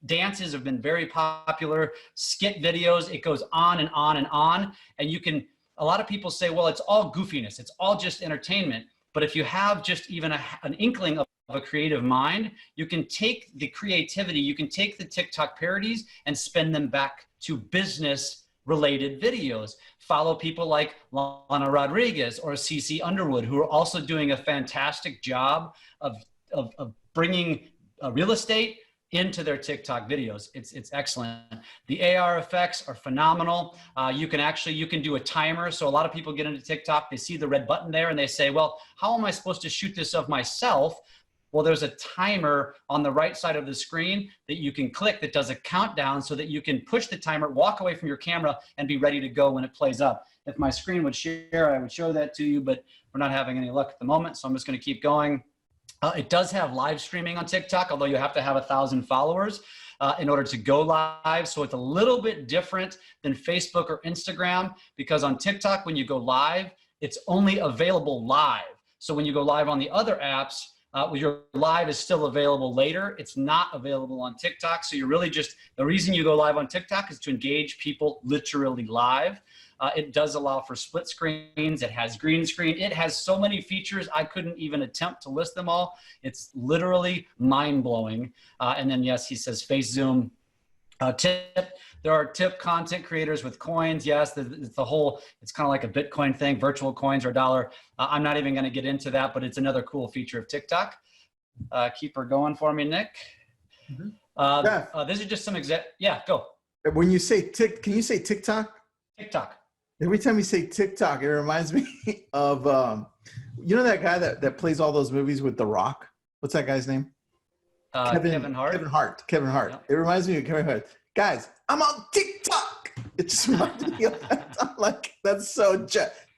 dances have been very popular, skit videos, it goes on and on and on. And you can, a lot of people say, well, it's all goofiness, it's all just entertainment. But if you have just even an inkling of a creative mind, you can take the creativity, you can take the TikTok parodies and spin them back to business related videos. Follow people like Lana Rodriguez or CeCe Underwood, who are also doing a fantastic job of bringing real estate into their TikTok videos. It's excellent. The AR effects are phenomenal. You can do a timer. So a lot of people get into TikTok, they see the red button there and they say, well, how am I supposed to shoot this of myself? Well, there's a timer on the right side of the screen that you can click that does a countdown so that you can push the timer, walk away from your camera, and be ready to go when it plays up. If my screen would share, I would show that to you, but we're not having any luck at the moment, so I'm just going to keep going. It does have live streaming on TikTok, although you have to have 1,000 followers in order to go live. So it's a little bit different than Facebook or Instagram, because on TikTok, when you go live, it's only available live. So when you go live on the other apps, your live is still available later. It's not available on TikTok. So you're really just, the reason you go live on TikTok is to engage people literally live. It does allow for split screens. It has green screen. It has so many features, I couldn't even attempt to list them all. It's literally mind-blowing. And then, yes, he says face zoom. Tip, there are tip content creators with coins. Yes, it's kind of like a Bitcoin thing, virtual coins or dollar. I'm not even going to get into that, but it's another cool feature of TikTok. Keep her going for me, Nick. These are just some yeah, go. When you say can you say TikTok? TikTok. Every time you say TikTok, it reminds me of, you know that guy that plays all those movies with The Rock? What's that guy's name? Kevin Hart. Kevin Hart. Yep. It reminds me of Kevin Hart. Guys, I'm on TikTok. It just reminds me of that. I'm like, that's so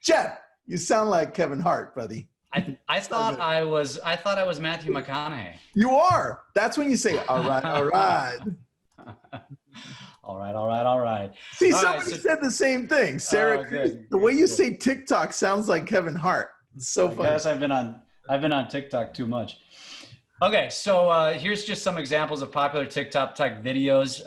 Jeff, you sound like Kevin Hart, buddy. I thought I was Matthew McConaughey. You are. That's when you say, all right, all right. All right. See, somebody said the same thing. Sarah, the way you say TikTok sounds like Kevin Hart. It's so funny. I guess I've been on TikTok too much. Okay, so here's just some examples of popular TikTok type videos.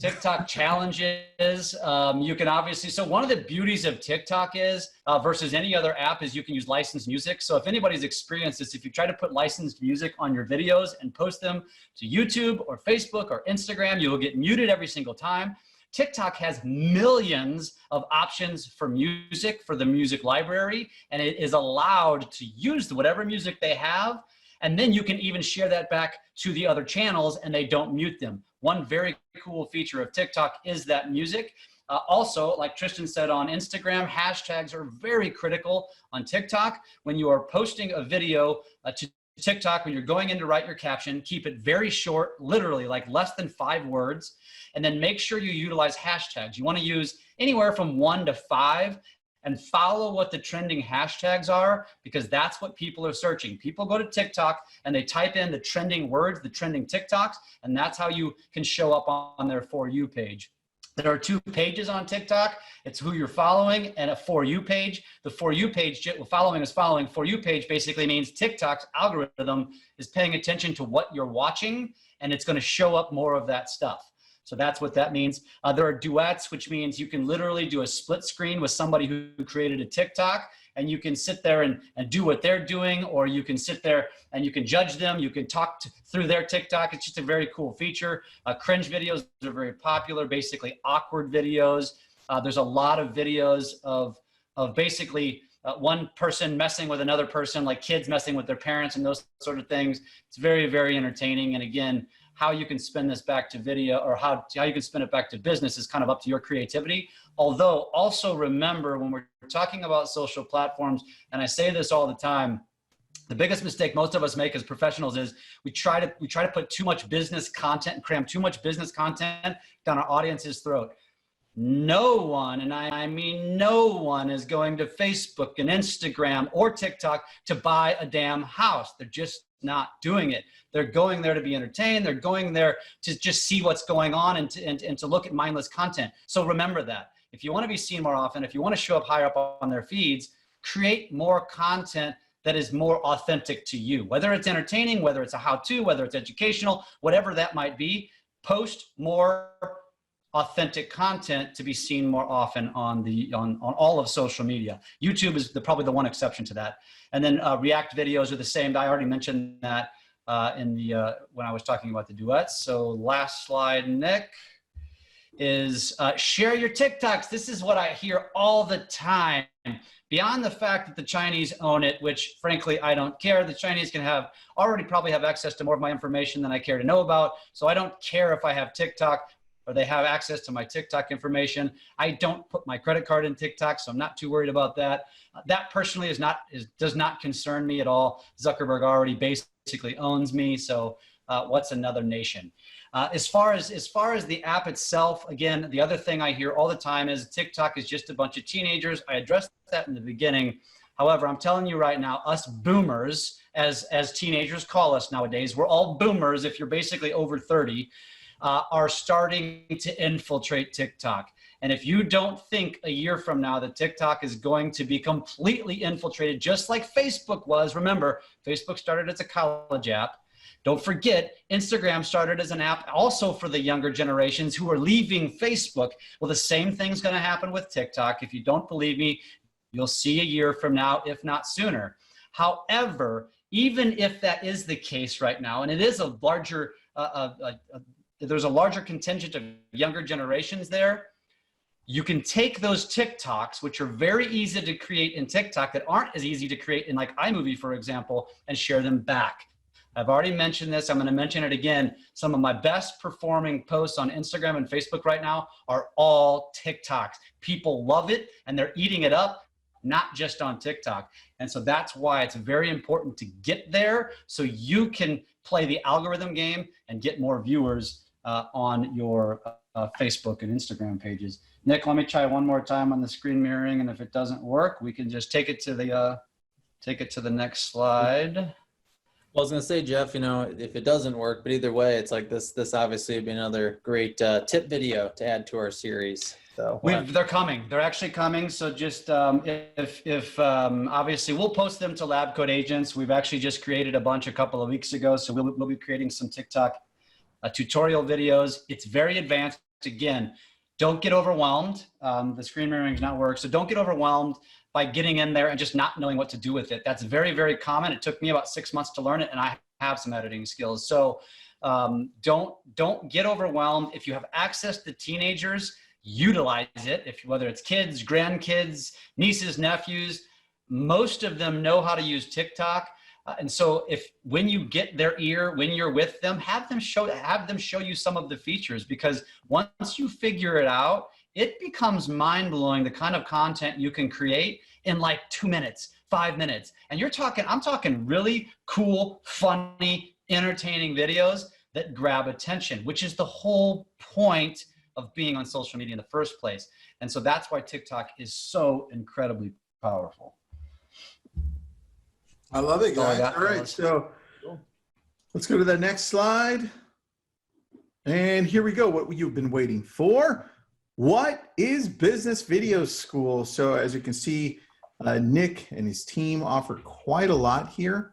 TikTok challenges. You can obviously, so one of the beauties of TikTok is, versus any other app, is you can use licensed music. So if anybody's experienced this, if you try to put licensed music on your videos and post them to YouTube or Facebook or Instagram, you will get muted every single time. TikTok has millions of options for music, for the music library, and it is allowed to use whatever music they have. And then you can even share that back to the other channels and they don't mute them. One very cool feature of TikTok is that music. Also, like Tristan said on Instagram, hashtags are very critical on TikTok. When you are posting a video to TikTok, when you're going in to write your caption, keep it very short, literally like less than 5 words, and then make sure you utilize hashtags. You want to use anywhere from 1 to 5 and follow what the trending hashtags are, because that's what people are searching. People go to TikTok and they type in the trending words, the trending TikToks, and that's how you can show up on their For You page. There are 2 pages on TikTok. It's who you're following and a For You page. The For You page, following is following. For You page basically means TikTok's algorithm is paying attention to what you're watching, and it's going to show up more of that stuff. So that's what that means. There are duets, which means you can literally do a split screen with somebody who created a TikTok, and you can sit there and do what they're doing, or you can sit there and you can judge them. You can talk through their TikTok. It's just a very cool feature. Cringe videos are very popular, basically awkward videos. There's a lot of videos of basically one person messing with another person, like kids messing with their parents and those sort of things. It's very, very entertaining. And again, how you can spin this back to video, or how you can spin it back to business, is kind of up to your creativity. Although also remember, when we're talking about social platforms, and I say this all the time, the biggest mistake most of us make as professionals is we try to put too much business content and cram too much business content down our audience's throat. No one, and I mean no one, is going to Facebook and Instagram or TikTok to buy a damn house. They're just not doing it. They're going there to be entertained. They're going there to just see what's going on and to look at mindless content. So remember that. if you want to be seen more often, if you want to show up higher up on their feeds, create more content that is more authentic to you, whether it's entertaining, whether it's a how-to, whether it's educational, whatever that might be. Post more authentic content to be seen more often on all of social media. YouTube is probably the one exception to that. And then React videos are the same. I already mentioned that when I was talking about the duets. So last slide, Nick, is share your TikToks. This is what I hear all the time. Beyond the fact that the Chinese own it, which frankly, I don't care. The Chinese can already probably have access to more of my information than I care to know about. So I don't care if I have TikTok or they have access to my TikTok information. I don't put my credit card in TikTok, so I'm not too worried about that. That personally does not concern me at all. Zuckerberg already basically owns me, so what's another nation? As far as the app itself, again, the other thing I hear all the time is TikTok is just a bunch of teenagers. I addressed that in the beginning. However, I'm telling you right now, us boomers, as teenagers call us nowadays, we're all boomers if you're basically over 30, are starting to infiltrate TikTok. And if you don't think a year from now that TikTok is going to be completely infiltrated, just like Facebook was, remember, Facebook started as a college app. Don't forget, Instagram started as an app also for the younger generations who are leaving Facebook. Well, the same thing's going to happen with TikTok. If you don't believe me, you'll see a year from now, if not sooner. However, even if that is the case right now, and it is a larger, there's a larger contingent of younger generations there, you can take those TikToks, which are very easy to create in TikTok that aren't as easy to create in like iMovie, for example, and share them back. I've already mentioned this. I'm going to mention it again. Some of my best performing posts on Instagram and Facebook right now are all TikToks. People love it and they're eating it up, not just on TikTok. And so that's why it's very important to get there so you can play the algorithm game and get more viewers on your Facebook and Instagram pages. Nick, let me try one more time on the screen mirroring, and if it doesn't work, we can just take it to the next slide. Well, I was going to say, Jeff, you know, if it doesn't work, but either way, it's like this obviously would be another great tip video to add to our series. So they're coming. They're actually coming. So just if obviously we'll post them to Lab Code Agents. We've actually just created a bunch a couple of weeks ago. So we'll be creating some TikTok tutorial videos. It's very advanced. Again, don't get overwhelmed. The screen mirroring is not work. So don't get overwhelmed by getting in there and just not knowing what to do with it. That's very, very common. It took me about 6 months to learn it, and I have some editing skills. So don't get overwhelmed. If you have access to teenagers, utilize it. Whether it's kids, grandkids, nieces, nephews, most of them know how to use TikTok. And so when you get their ear, when you're with them, have them show you some of the features, because once you figure it out, it becomes mind-blowing the kind of content you can create in like 2 minutes, 5 minutes. And I'm talking really cool, funny, entertaining videos that grab attention, which is the whole point of being on social media in the first place. And so that's why TikTok is so incredibly powerful. I love it, guys. All right, so let's go to the next slide. And here we go, what you've been waiting for. What is Business Video School? So as you can see, Nick and his team offer quite a lot here.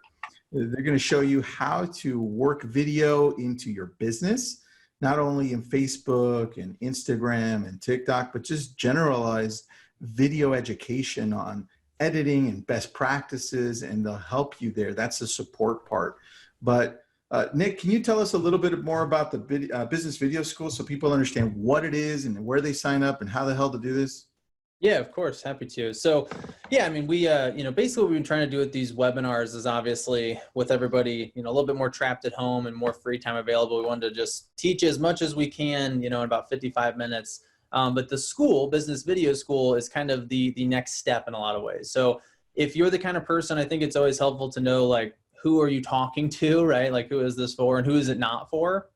They're going to show you how to work video into your business, not only in Facebook and Instagram and TikTok, but just generalized video education on editing and best practices, and they'll help you there. That's the support part. But Nick, can you tell us a little bit more about the Business Video School so people understand what it is and where they sign up and how the hell to do this? Yeah, of course. Happy to. So yeah, I mean, we, basically what we've been trying to do with these webinars is obviously with everybody, a little bit more trapped at home and more free time available. We wanted to just teach as much as we can, in about 55 minutes. But the school, Business Video School, is kind of the next step in a lot of ways. So if you're the kind of person, I think it's always helpful to know, like, who are you talking to, right? Like, who is this for and who is it not for?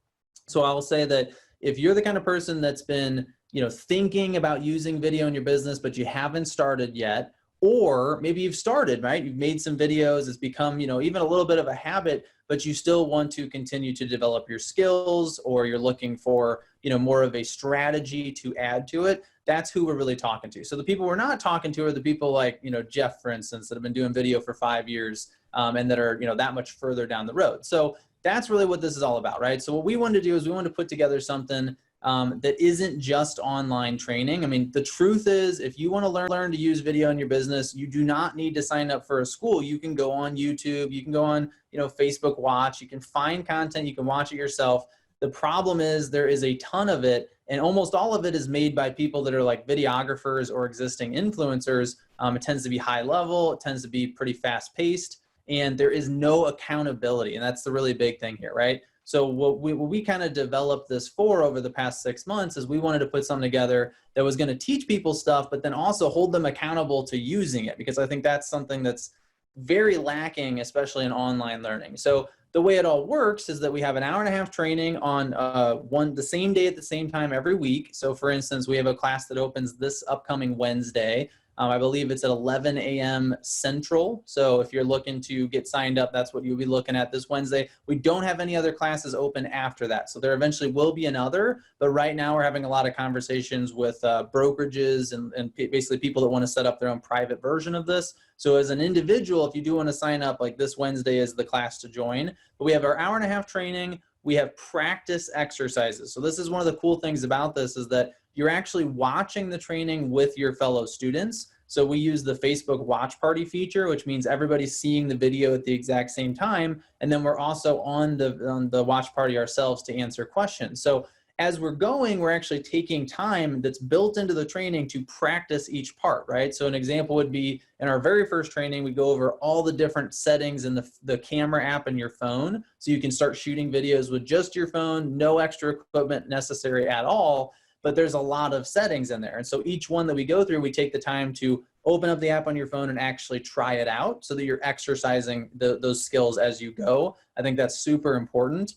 So I will say that if you're the kind of person that's been, thinking about using video in your business, but you haven't started yet, or maybe you've started, right? You've made some videos, it's become, even a little bit of a habit, but you still want to continue to develop your skills, or you're looking for, more of a strategy to add to it, that's who we're really talking to. So the people we're not talking to are the people like, Jeff, for instance, that have been doing video for 5 years and that are, that much further down the road. So that's really what this is all about, right? So what we wanted to do is we wanted to put together something that isn't just online training. I mean, the truth is, if you want to learn to use video in your business, you do not need to sign up for a school. You can go on YouTube, you can go on, Facebook Watch, you can find content, you can watch it yourself. The problem is there is a ton of it, and almost all of it is made by people that are like videographers or existing influencers. It tends to be high level, it tends to be pretty fast paced, and there is no accountability. And that's the really big thing here, right? So what we kind of developed this for over the past 6 months is we wanted to put something together that was going to teach people stuff, but then also hold them accountable to using it, because I think that's something that's very lacking, especially in online learning. So the way it all works is that we have an hour-and-a-half training on the same day at the same time every week. So for instance, we have a class that opens this upcoming Wednesday. I believe it's at 11 a.m. Central. So if you're looking to get signed up, that's what you'll be looking at this Wednesday. We don't have any other classes open after that. So there eventually will be another, but right now we're having a lot of conversations with brokerages and basically people that want to set up their own private version of this. So as an individual, if you do want to sign up, like this Wednesday is the class to join. But we have our hour-and-a-half training. We have practice exercises. So this is one of the cool things about this is that you're actually watching the training with your fellow students. So we use the Facebook watch party feature, which means everybody's seeing the video at the exact same time. And then we're also on the watch party ourselves to answer questions. So as we're going, we're actually taking time that's built into the training to practice each part, right? So an example would be in our very first training, we go over all the different settings in the camera app in your phone. So you can start shooting videos with just your phone, no extra equipment necessary at all. But there's a lot of settings in there. And so each one that we go through, we take the time to open up the app on your phone and actually try it out so that you're exercising those skills as you go. I think that's super important.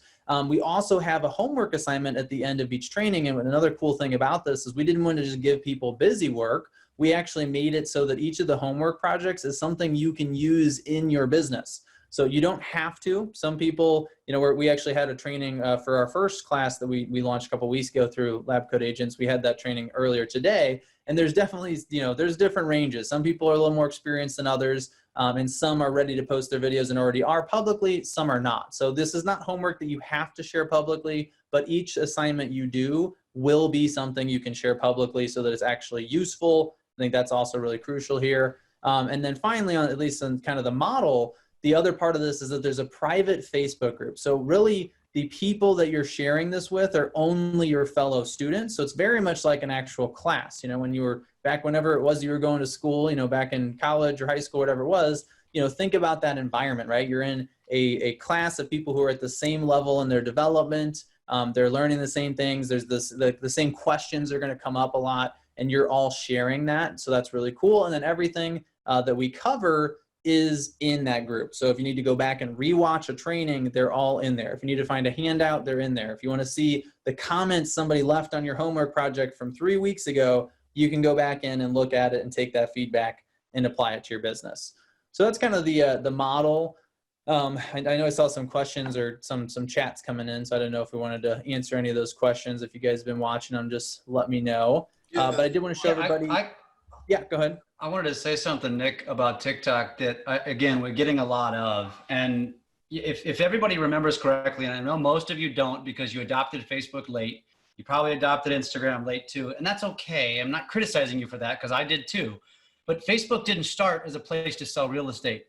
We also have a homework assignment at the end of each training. And another cool thing about this is we didn't want to just give people busy work. We actually made it so that each of the homework projects is something you can use in your business. So you don't have to. Some people, we actually had a training for our first class that we launched a couple weeks ago through Lab Code Agents. We had that training earlier today, and there's definitely, there's different ranges. Some people are a little more experienced than others, and some are ready to post their videos and already are publicly, some are not. So this is not homework that you have to share publicly, but each assignment you do will be something you can share publicly so that it's actually useful. I think that's also really crucial here. And then finally, at least on kind of the model, the other part of this is that there's a private Facebook group. So really the people that you're sharing this with are only your fellow students. So it's very much like an actual class. When you were back, whenever it was you were going to school, back in college or high school, whatever it was, think about that environment, right? You're in a class of people who are at the same level in their development. They're learning the same things. There's the same questions are going to come up a lot, and you're all sharing that. So that's really cool. And then everything that we cover is in that group. So if you need to go back and rewatch a training, they're all in there. If you need to find a handout, they're in there. If you want to see the comments somebody left on your homework project from 3 weeks ago, you can go back in and look at it and take that feedback and apply it to your business. So that's kind of the model. I know I saw some questions or some chats coming in, so I don't know if we wanted to answer any of those questions. If you guys have been watching them, just let me know. But I did want to show everybody. Yeah, go ahead. I wanted to say something, Nick, about TikTok that, again, we're getting a lot of. And if everybody remembers correctly, and I know most of you don't because you adopted Facebook late, you probably adopted Instagram late too, and that's okay. I'm not criticizing you for that because I did too. But Facebook didn't start as a place to sell real estate.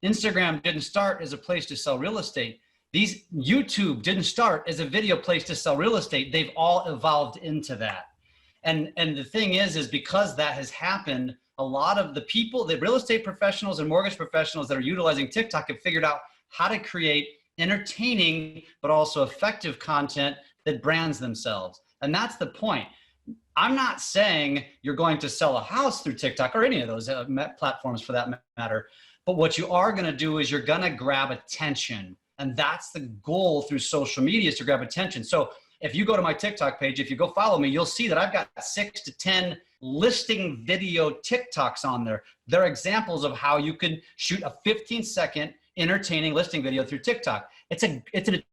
Instagram didn't start as a place to sell real estate. YouTube didn't start as a video place to sell real estate. They've all evolved into that. And the thing is because that has happened, a lot of the people, the real estate professionals and mortgage professionals that are utilizing TikTok have figured out how to create entertaining, but also effective content that brands themselves. And that's the point. I'm not saying you're going to sell a house through TikTok or any of those platforms for that matter. But what you are going to do is you're going to grab attention. And that's the goal through social media, is to grab attention. So if you go to my TikTok page, if you go follow me, you'll see that I've got 6 to 10 listing video TikToks on there. They're examples of how you can shoot a 15-second entertaining listing video through TikTok. It's an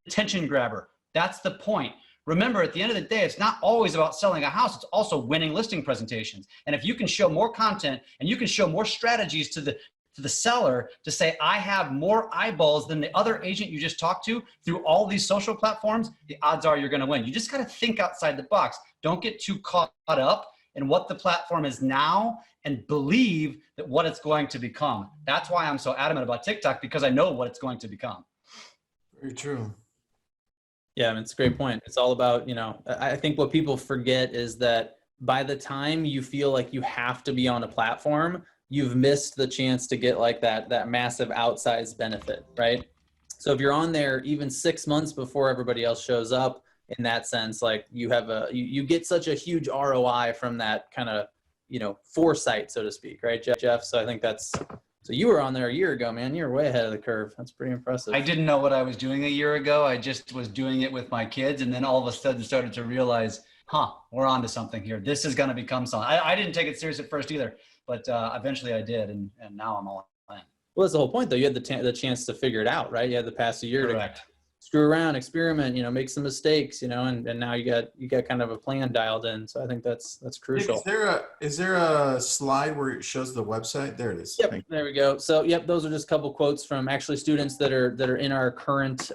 attention grabber. That's the point. Remember, at the end of the day, it's not always about selling a house. It's also winning listing presentations. And if you can show more content and you can show more strategies to the seller to say, I have more eyeballs than the other agent you just talked to through all these social platforms, the odds are you're going to win. You just got to think outside the box. Don't get too caught up in what the platform is now and believe that what it's going to become. That's why I'm so adamant about TikTok, because I know what it's going to become. Very true. Yeah, I mean, it's a great point. It's all about, I think what people forget is that by the time you feel like you have to be on a platform, you've missed the chance to get like that massive outsized benefit, right? So if you're on there even 6 months before everybody else shows up, in that sense, like you get such a huge ROI from that kind of, foresight, so to speak, right, Jeff? So I think so you were on there a year ago, man. You're way ahead of the curve. That's pretty impressive. I didn't know what I was doing a year ago. I just was doing it with my kids. And then all of a sudden started to realize, we're onto something here. This is going to become something. I didn't take it serious at first either, but eventually I did. And now I'm all in. Well, that's the whole point, though. You had the chance to figure it out, right? You had the past year Correct. to screw around, experiment, make some mistakes, and now you got kind of a plan dialed in. So I think that's crucial. Is there a slide where it shows the website? There it is. Yep, there we go. So those are just a couple quotes from actually students that are in our current,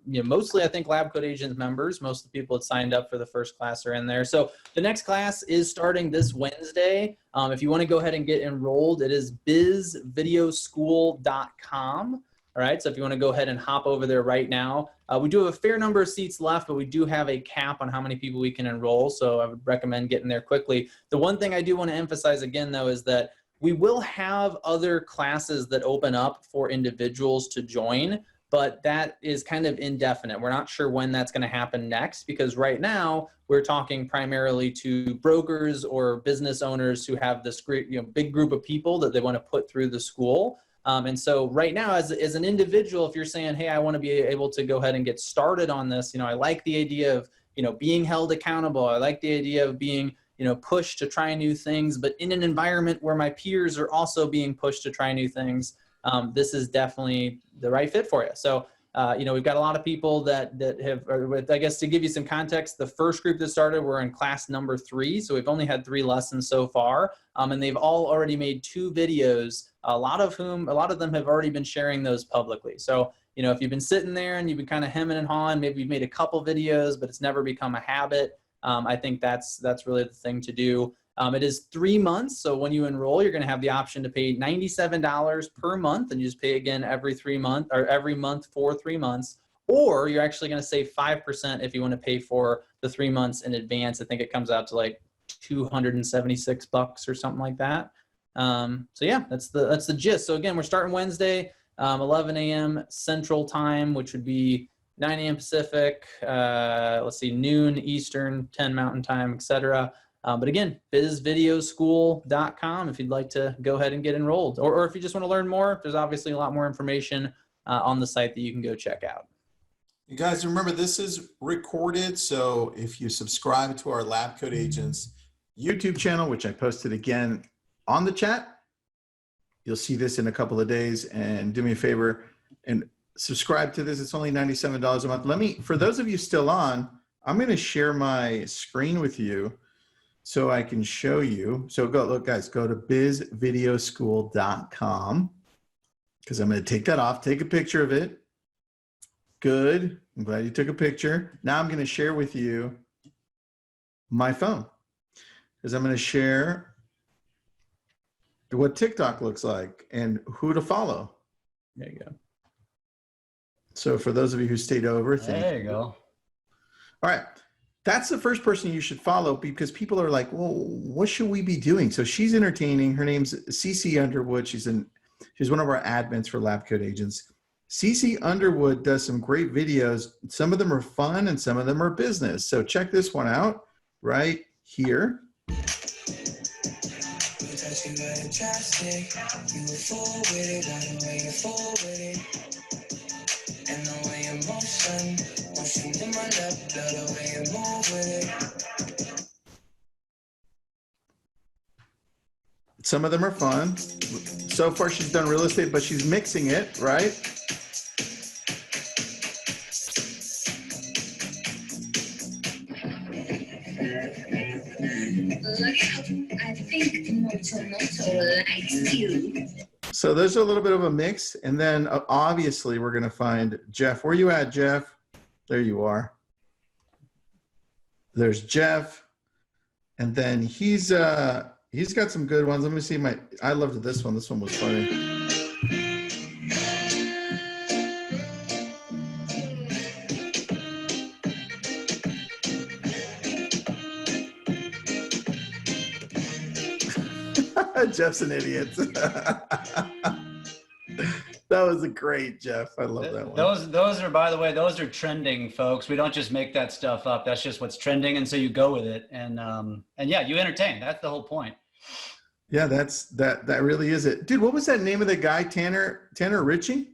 mostly I think Lab Coat Agent members. Most of the people that signed up for the first class are in there. So the next class is starting this Wednesday. If you want to go ahead and get enrolled, it is bizvideoschool.com. All right, so if you want to go ahead and hop over there right now, we do have a fair number of seats left, but we do have a cap on how many people we can enroll, so I would recommend getting there quickly. The one thing I do want to emphasize again, though, is that we will have other classes that open up for individuals to join, but that is kind of indefinite. We're not sure when that's going to happen next, because right now we're talking primarily to brokers or business owners who have this great, big group of people that they want to put through the school. And so right now, as an individual, if you're saying, hey, I want to be able to go ahead and get started on this, I like the idea of, being held accountable. I like the idea of being, pushed to try new things, but in an environment where my peers are also being pushed to try new things, this is definitely the right fit for you. So, we've got a lot of people that have, I guess to give you some context, the first group that started, we're in class number 3. So we've only had 3 lessons so far. And they've all already made 2 videos, a lot of them have already been sharing those publicly. So, if you've been sitting there and you've been kind of hemming and hawing, maybe you've made a couple videos, but it's never become a habit. I think that's really the thing to do. It is 3 months. So when you enroll, you're going to have the option to pay $97 per month, and you just pay again every month for 3 months, or you're actually going to save 5% if you want to pay for the 3 months in advance. I think it comes out to like $276 or something like that. So yeah, that's the gist. So again, we're starting Wednesday, 11 a.m. Central Time, which would be 9 a.m. Pacific, noon Eastern, 10 Mountain Time, etc. But again, bizvideoschool.com if you'd like to go ahead and get enrolled, or if you just want to learn more, there's obviously a lot more information on the site that you can go check out. You guys remember, this is recorded, so if you subscribe to our Lab Coat Agents YouTube channel, which I posted again on the chat, you'll see this in a couple of days. And do me a favor and subscribe to this. It's only $97 a month. For those of you still on, I'm going to share my screen with you so I can show you. So look, guys, go to bizvideoschool.com, because I'm going to take that off, take a picture of it. Good. I'm glad you took a picture. Now I'm going to share with you my phone, because I'm going to share what TikTok looks like and who to follow. There you go. So for those of you who stayed over, there you go. All right. That's the first person you should follow, because people are like, well, what should we be doing? So she's entertaining. Her name's Cece Underwood. She's one of our admins for Lab Coat Agents. Cece Underwood does some great videos. Some of them are fun and some of them are business. So check this one out right here. Some of them are fun. So far she's done real estate, but she's mixing it, right? So there's a little bit of a mix, and then obviously we're going to find Jeff. Where you at, Jeff? There you are. There's Jeff, and then he's got some good ones. Let me see I loved this one. This one was funny. Jeff's an idiot. That was a great Jeff. I love that one. Those are, by the way, those are trending, folks. We don't just make that stuff up. That's just what's trending, and so you go with it. And yeah, you entertain. That's the whole point. Yeah, that really is it, dude. What was that name of the guy? Tanner Ritchie.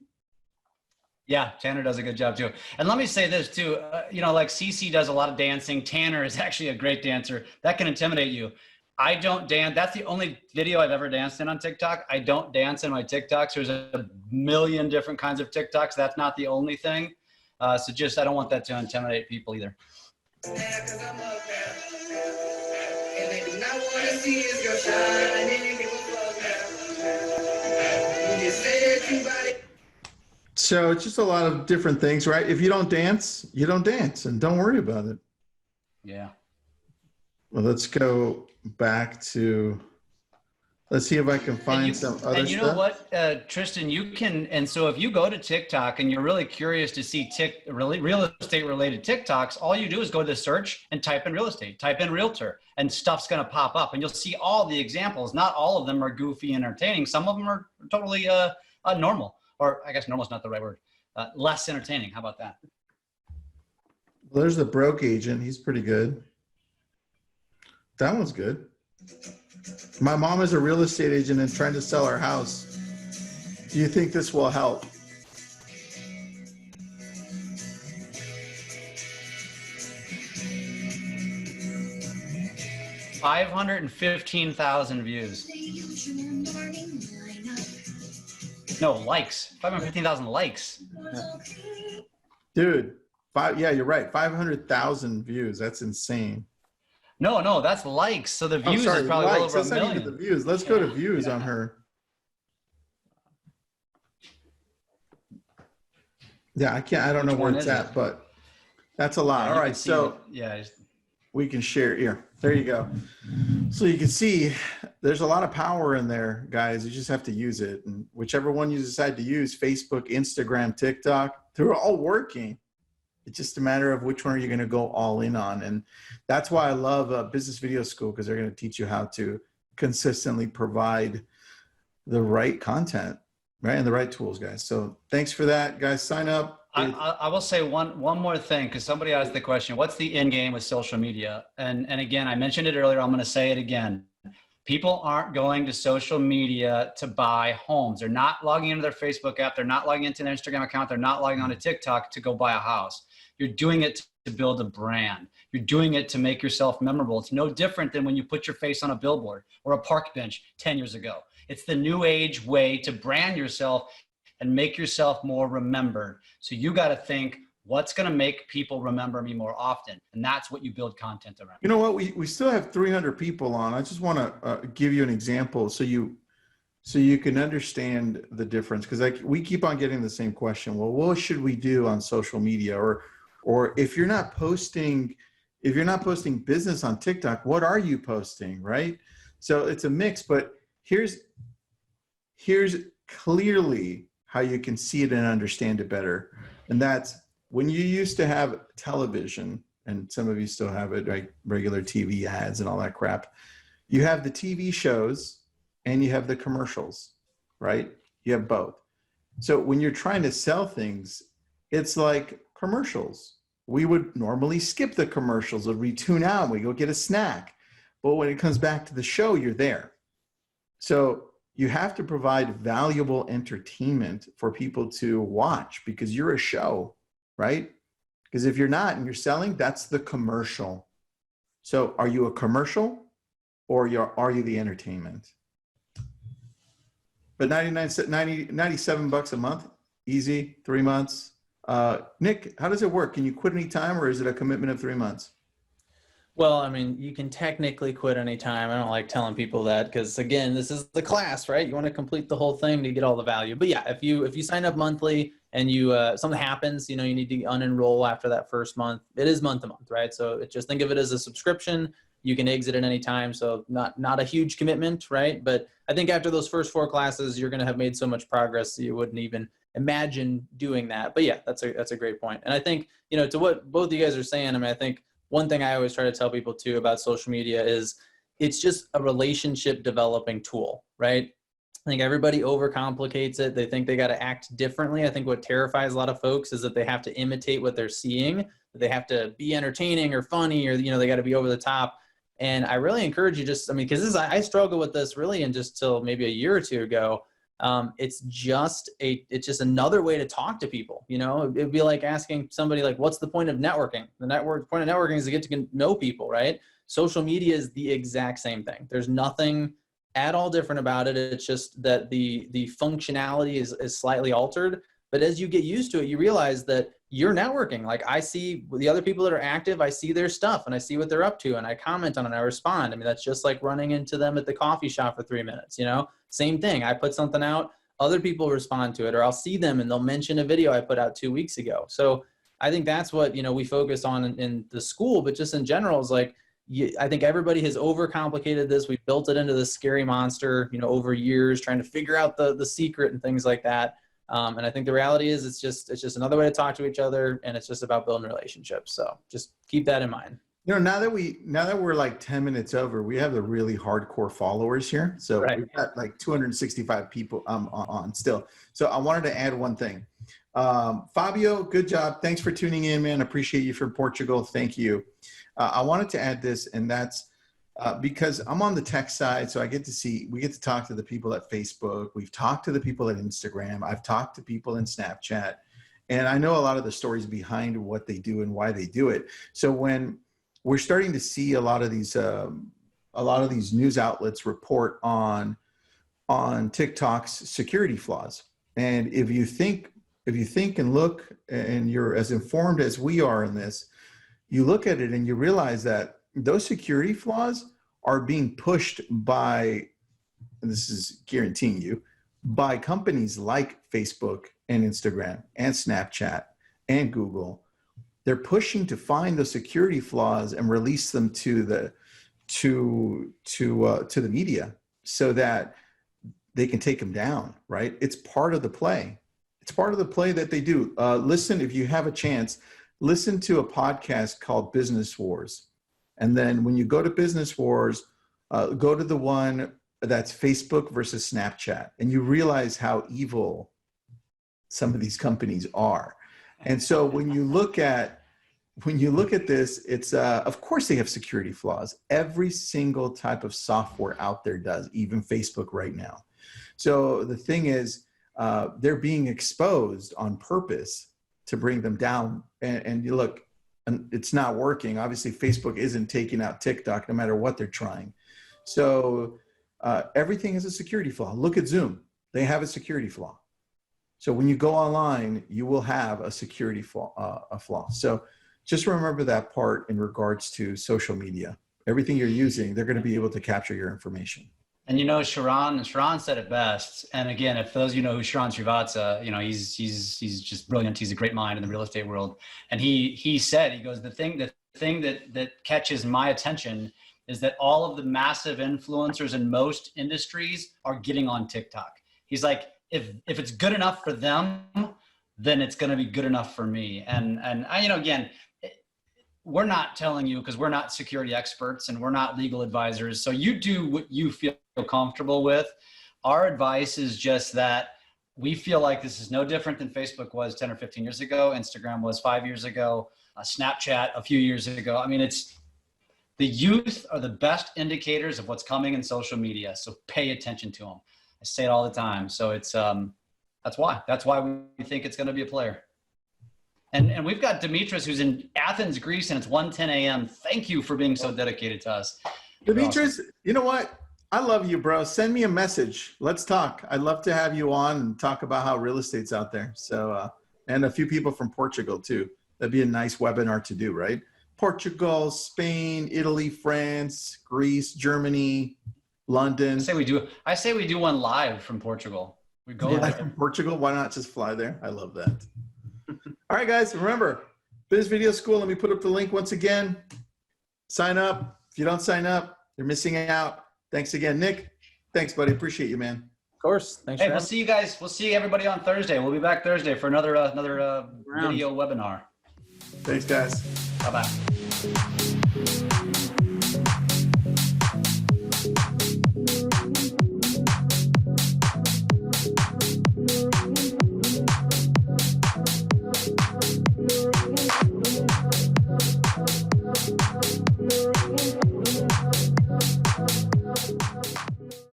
Yeah, Tanner does a good job too. And let me say this too. Like CC does a lot of dancing. Tanner is actually a great dancer. That can intimidate you. I don't dance. That's the only video I've ever danced in on TikTok. I don't dance in my TikToks. There's a million different kinds of TikToks. That's not the only thing. So I don't want that to intimidate people either. So it's just a lot of different things, right? If you don't dance, you don't dance, and don't worry about it. Yeah. Well, let's go back to, let's see if I can find some other stuff. And you know what, Tristan, you can, and so if you go to TikTok and you're really curious to see real estate related TikToks, all you do is go to search and type in real estate, type in realtor, and stuff's going to pop up and you'll see all the examples. Not all of them are goofy and entertaining. Some of them are totally normal, or I guess normal is not the right word. Less entertaining. How about that? Well, there's the broke agent. He's pretty good. That one's good. My mom is a real estate agent and trying to sell our house. Do you think this will help? $515,000 views. No, likes. 515,000 likes. Yeah. Dude, yeah, you're right. 500,000 views. That's insane. No, that's likes. So the views is probably well over a million. The views. Let's go to views on her. Yeah, I don't know where it's at, but that's a lot. All right, so we can share here. There you go. So you can see there's a lot of power in there, guys. You just have to use it. And whichever one you decide to use, Facebook, Instagram, TikTok, they're all working. It's just a matter of which one are you going to go all in on. And that's why I love Business Video School, because they're going to teach you how to consistently provide the right content, right? And the right tools, guys. So thanks for that, guys. Sign up. I will say one more thing, because somebody asked the question, what's the end game with social media? And again, I mentioned it earlier. I'm going to say it again. People aren't going to social media to buy homes. They're not logging into their Facebook app. They're not logging into their Instagram account. They're not logging on to TikTok to go buy a house. You're doing it to build a brand. You're doing it to make yourself memorable. It's no different than when you put your face on a billboard or a park bench 10 years ago. It's the new age way to brand yourself and make yourself more remembered. So you got to think, what's going to make people remember me more often? And that's what you build content around. You know what? We still have 300 people on. I just want to give you an example so you can understand the difference. Because we keep on getting the same question. Well, what should we do on social media? Or if you're not posting business on TikTok, what are you posting, right? So it's a mix, but here's clearly how you can see it and understand it better. And that's when you used to have television, and some of you still have it, like regular TV ads and all that crap. You have the TV shows and you have the commercials, right? You have both. So when you're trying to sell things, it's like commercials. We would normally skip the commercials, or we tune out and we go get a snack. But when it comes back to the show, you're there. So you have to provide valuable entertainment for people to watch, because you're a show, right? Because if you're not and you're selling, that's the commercial. So are you a commercial, or are you the entertainment? But $97 a month, easy, 3 months. Nick, how does it work? Can you quit any time, or is it a commitment of 3 months? Well, I mean, you can technically quit anytime. I don't like telling people that because, again, this is the class, right? You want to complete the whole thing to get all the value. But yeah, if you sign up monthly and you something happens, you need to unenroll after that first month. It is month to month, right? So just think of it as a subscription. You can exit at any time, so not a huge commitment, right? But I think after those first 4 classes, you're going to have made so much progress that you wouldn't even imagine doing that. But yeah, that's a great point. And I think to what both of you guys are saying, I mean, I think one thing I always try to tell people too about social media is it's just a relationship developing tool, right? I think everybody overcomplicates it. They think they got to act differently. I think what terrifies a lot of folks is that they have to imitate what they're seeing, that they have to be entertaining or funny, or they got to be over the top. And I really encourage you because I struggle with this really in just till maybe a year or two ago. It's just another way to talk to people. It'd be like asking somebody like, what's the point of networking? The point of networking is to get to know people, right? Social media is the exact same thing. There's nothing at all different about it. It's just that the functionality is slightly altered. But as you get used to it, you realize that you're networking. Like I see the other people that are active, I see their stuff and I see what they're up to and I comment on it and I respond. I mean, that's just like running into them at the coffee shop for 3 minutes, Same thing. I put something out, other people respond to it, or I'll see them and they'll mention a video I put out 2 weeks ago. So I think that's what, we focus on in the school, but just in general is like, I think everybody has overcomplicated this. We built it into this scary monster, over years, trying to figure out the secret and things like that. And I think the reality is it's just another way to talk to each other, and it's just about building relationships. So just keep that in mind. Now that we're like 10 minutes over, we have the really hardcore followers here. So right. We've got like 265 people on still. So I wanted to add one thing. Fabio, good job. Thanks for tuning in, man. Appreciate you from Portugal. Thank you. I wanted to add this, and that's because I'm on the tech side, so we get to talk to the people at Facebook. We've talked to the people at Instagram. I've talked to people in Snapchat, and I know a lot of the stories behind what they do and why they do it. So when we're starting to see a lot of these news outlets report on TikTok's security flaws, and if you think and look, and you're as informed as we are in this, you look at it and you realize that those security flaws are being pushed by, and this is guaranteeing you, by companies like Facebook and Instagram and Snapchat and Google. They're pushing to find the security flaws and release them to the media so that they can take them down, right? It's part of the play. It's part of the play that they do. Listen, if you have a chance, listen to a podcast called Business Wars. And then when you go to Business Wars, go to the one that's Facebook versus Snapchat, and you realize how evil some of these companies are. And so when you look at this, it's of course they have security flaws. Every single type of software out there does, even Facebook right now. So the thing is, they're being exposed on purpose to bring them down. And you look, and it's not working. Obviously, Facebook isn't taking out TikTok no matter what they're trying. So everything has a security flaw. Look at Zoom. They have a security flaw. So when you go online, you will have a security flaw. So just remember that part in regards to social media. Everything you're using, they're going to be able to capture your information. And Sharon said it best. And again, if those of you know who Sharon Srivatsa, he's just brilliant. He's a great mind in the real estate world. And he said, he goes, the thing that catches my attention is that all of the massive influencers in most industries are getting on TikTok. He's like, if it's good enough for them, then it's going to be good enough for me. And I, again, we're not telling you, because we're not security experts and we're not legal advisors. So you do what you feel comfortable with. Our advice is just that we feel like this is no different than Facebook was 10 or 15 years ago. Instagram was 5 years ago, Snapchat a few years ago. I mean, the youth are the best indicators of what's coming in social media. So pay attention to them. I say it all the time. So it's, that's why we think it's going to be a player. And we've got Dimitris, who's in Athens, Greece, and it's 1:10 a.m. Thank you for being so dedicated to us. Dimitris, you know what? I love you, bro. Send me a message. Let's talk. I'd love to have you on and talk about how real estate's out there. So, and a few people from Portugal too. That'd be a nice webinar to do, right? Portugal, Spain, Italy, France, Greece, Germany, London. I say we do one live from Portugal. We go Live there. from Portugal. Why not just fly there? I love that. All right, guys. Remember, Biz Video School. Let me put up the link once again. Sign up. If you don't sign up, you're missing out. Thanks again, Nick. Thanks, buddy. Appreciate you, man. Of course. Thanks. Hey, we'll see you guys. We'll see everybody on Thursday. We'll be back Thursday for another video webinar. Thanks, guys. Bye-bye.